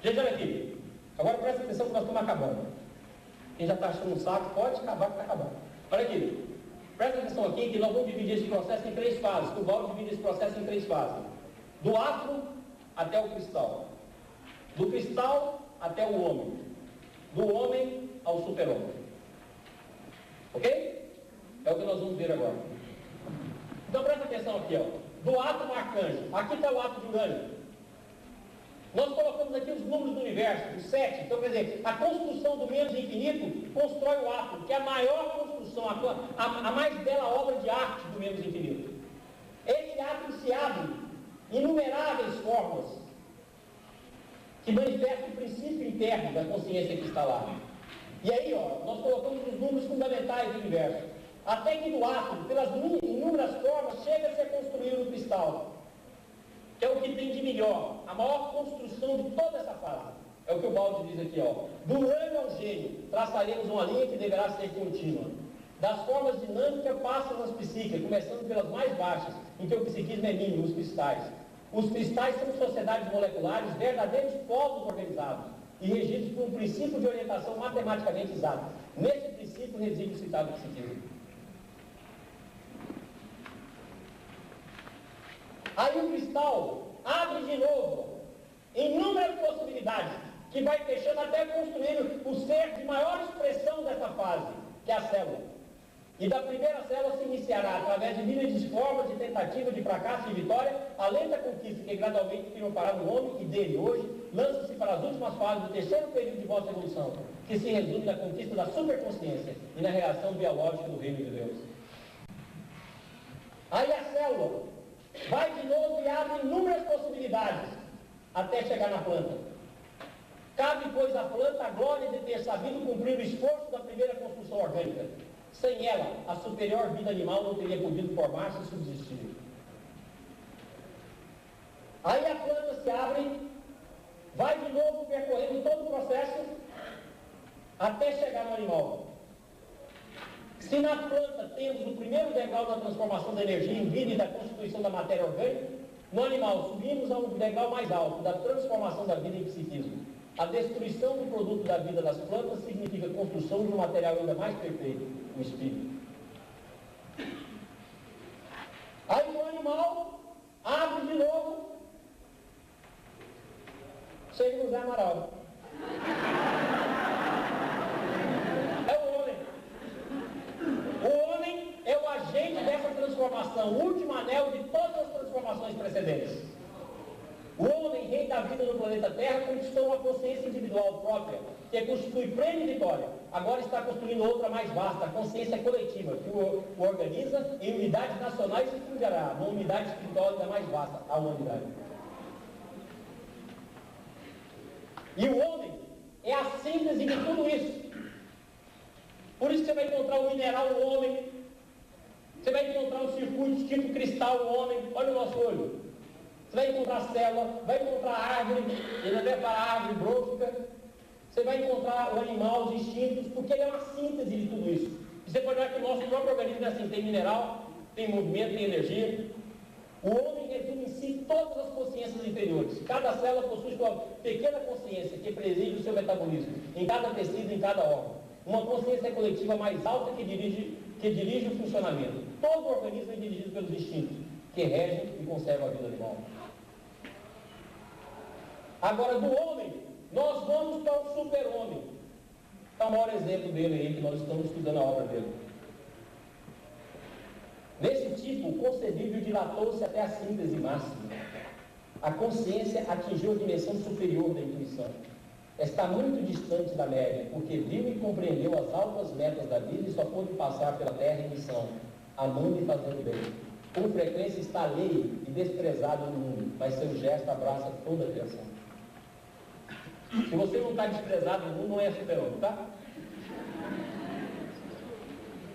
Gente, olha aqui. Agora presta atenção que nós estamos acabando. Quem já está achando um saco, pode acabar, que está acabando. Olha aqui. Presta atenção aqui que nós vamos dividir esse processo em 3 fases. O Balde divide esse processo em 3 fases. Do átomo até o cristal. Do cristal até o homem. Do homem ao super-homem. Ok? É o que nós vamos ver agora. Então presta atenção aqui, ó. Do átomo arcanjo. Aqui está o átomo de urânio. Nós colocamos aqui os números do universo, os 7. Então, quer dizer, a construção do menos infinito constrói o átomo, que é a maior construção, a mais bela obra de arte do menos infinito. Esse átomo se abre em inumeráveis formas que manifestam o princípio interno da consciência que está lá. E aí, ó, nós colocamos os números fundamentais do universo. Até que do átomo, pelas inúmeras formas, chega a ser construído o cristal. Que é o que tem de melhor, a maior construção de toda essa fase. É o que o Balde diz aqui, ó. Do urânio ao gênio, traçaremos uma linha que deverá ser contínua. Das formas dinâmicas passam as psíquicas, começando pelas mais baixas, em que o psiquismo é mínimo, os cristais. Os cristais são sociedades moleculares, verdadeiros povos organizados, e regidos por um princípio de orientação matematicamente exato. Nesse princípio reside o citado psiquismo. Aí o cristal abre de novo inúmeras possibilidades, que vai fechando até construir o ser de maior expressão dessa fase, que é a célula. E da primeira célula se iniciará, através de milhares de formas, de tentativa, de fracasso e vitória, a lenta conquista que gradualmente triunfará no homem e dele hoje, lança-se para as últimas fases do terceiro período de vossa evolução, que se resume na conquista da superconsciência e na reação biológica do reino de Deus. Aí a célula vai de novo e abre inúmeras possibilidades até chegar na planta. Cabe, pois, à planta a glória de ter sabido cumprir o esforço da primeira construção orgânica. Sem ela, a superior vida animal não teria podido formar-se e subsistir. Aí a planta se abre, vai de novo percorrendo todo o processo até chegar no animal. Se na planta temos o primeiro degrau da transformação da energia em vida e da constituição da matéria orgânica, no animal subimos a um degrau mais alto, da transformação da vida em psiquismo. A destruição do produto da vida das plantas significa a construção de um material ainda mais perfeito, o espírito. Aí o animal abre de novo, chega no Zé Amaral. O homem é o agente dessa transformação, o último anel de todas as transformações precedentes. O homem, rei da vida no planeta Terra, conquistou uma consciência individual própria, que constitui prêmio e vitória. Agora está construindo outra mais vasta, a consciência coletiva, que o organiza em unidades nacionais e fundirá uma unidade espiritual ainda mais vasta, a humanidade. E o homem é a síntese de tudo isso. Por isso você vai encontrar o mineral no homem, você vai encontrar um circuito tipo cristal no homem, olha o nosso olho. Você vai encontrar célula, vai encontrar árvore, ele vai para a árvore brófica, você vai encontrar o animal, os instintos, porque ele é uma síntese de tudo isso. Você pode ver que o nosso próprio organismo é assim, tem mineral, tem movimento, tem energia. O homem resume em si todas as consciências inferiores. Cada célula possui sua pequena consciência que preside o seu metabolismo, em cada tecido, em cada órgão. Uma consciência coletiva mais alta que dirige o funcionamento. Todo o organismo é dirigido pelos instintos, que regem e conservam a vida animal. Agora, do homem, nós vamos para o super-homem. Está o maior exemplo dele aí, que nós estamos estudando a obra dele. Nesse tipo, o concebível dilatou-se até a síntese máxima. A consciência atingiu a dimensão superior da intuição. está muito distante da média, porque viu e compreendeu as altas metas da vida e só pôde passar pela terra em missão, amando e fazendo bem. Com frequência está alheio e desprezado no mundo, mas seu gesto abraça toda a criação. Se você não está desprezado no mundo, não é super-homem, tá?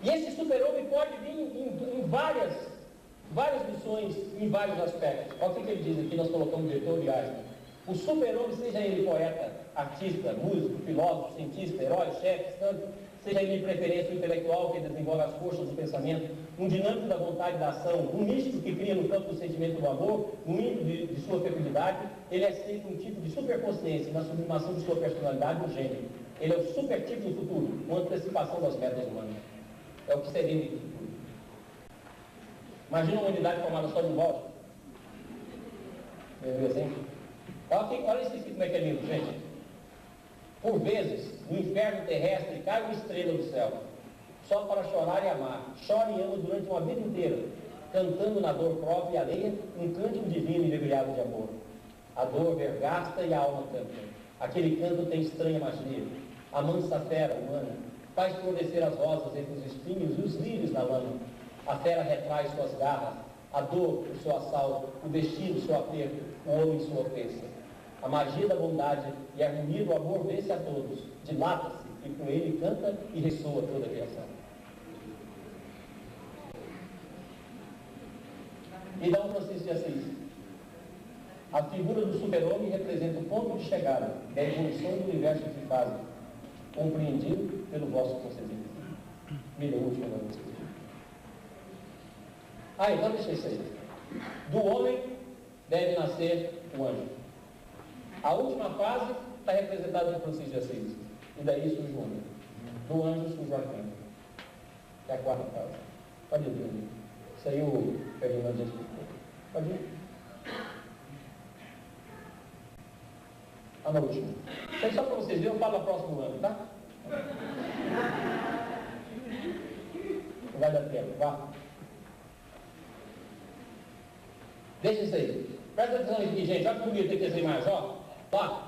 E esse super-homem pode vir em várias missões, em vários aspectos. Olha o que ele diz aqui, nós colocamos diretor de Einstein. O super-homem, seja ele poeta, artista, músico, filósofo, cientista, herói, chefe, santo, seja ele de preferência um intelectual que desenvolve as forças do pensamento, um dinâmico da vontade da ação, um místico que cria no campo do sentimento do amor, um ímpeto de sua fecundidade, ele é sempre um tipo de superconsciência na sublimação de sua personalidade, um gênio. Ele é o supertipo do futuro, uma antecipação das metas humanas. É o que seria o futuro. Imagina uma unidade formada só de volta. Meu exemplo. Olha isso aqui como é que é lindo, gente. Por vezes, no inferno terrestre, cai uma estrela do céu, só para chorar e amar. Chora e ama durante uma vida inteira, cantando na dor própria e alheia, um cântico divino e mergulhado de amor. A dor vergasta e a alma canta. Aquele canto tem estranha magia. A mansa fera humana faz florescer as rosas entre os espinhos e os lírios na lama. A fera retrai suas garras, a dor, o seu assalto, o destino, o seu aperto, o homem, sua ofensa. A magia da bondade e a harmonia do amor vence a todos, dilata-se e com ele canta e ressoa toda a criação. E Dom Francisco de Assis. A figura do super-homem representa o ponto de chegada da evolução do universo que faz, compreendido pelo vosso concedimento. Me deu última noite. Então deixa isso aí. Do homem deve nascer o anjo. A última fase está representada por Francisco de Assis. E daí surge o homem. Do anjo surge o arcanjo. É a quarta fase. Pode ir, Deus. Isso aí o Ferdinando já explicou. Pode ir. Na última. Isso aí só para vocês verem, eu falo no próximo ano, tá? Não vai dar tempo, vá. Deixa isso aí. Presta atenção aqui, gente. Olha que bonito tem que essa imagem, ó. Lá.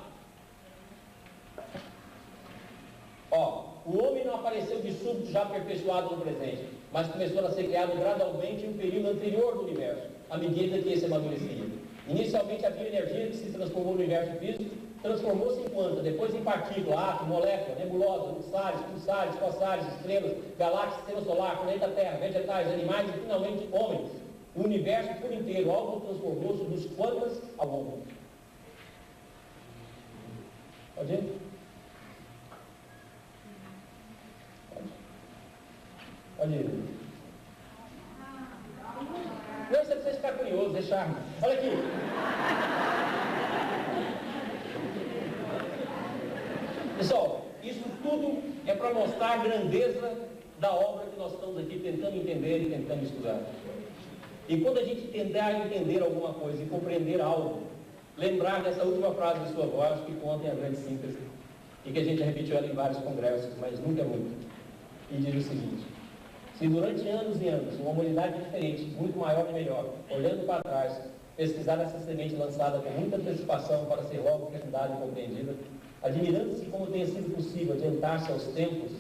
Ó, o homem não apareceu de súbito já aperfeiçoado no presente, mas começou a ser criado gradualmente em um período anterior do universo, à medida que esse amadurecia. Inicialmente havia energia que se transformou no universo físico, transformou-se em quanta, depois em partícula, átomo, molécula, nebulosa, pulsares, quasares, estrelas, galáxias, sistema solar, planeta Terra, vegetais, animais e finalmente homens. O universo por inteiro, algo transformou-se dos quantas ao homem. Pode ir? Pode ir. Não, você precisa ficar curioso, é charme. Olha aqui. Pessoal, isso tudo é para mostrar a grandeza da obra que nós estamos aqui tentando entender e tentando estudar. E quando a gente tentar entender alguma coisa e compreender algo, lembrar dessa última frase de sua voz, que contém a grande síntese, e que a gente repetiu ela em vários congressos, mas nunca muito. E diz o seguinte: se durante anos e anos uma humanidade diferente, muito maior e melhor, olhando para trás, pesquisar essa semente lançada com muita antecipação para ser logo fecundada e compreendida, admirando-se como tenha sido possível adiantar-se aos tempos,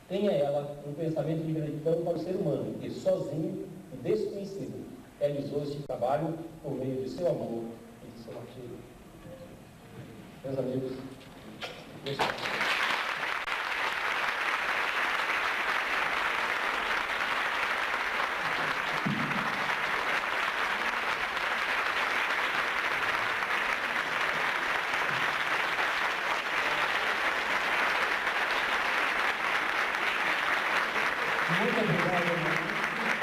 tenha ela um pensamento de gratidão para o ser humano, que sozinho e desconhecido realizou este trabalho por meio de seu amor e de seu martírio. Meus amigos,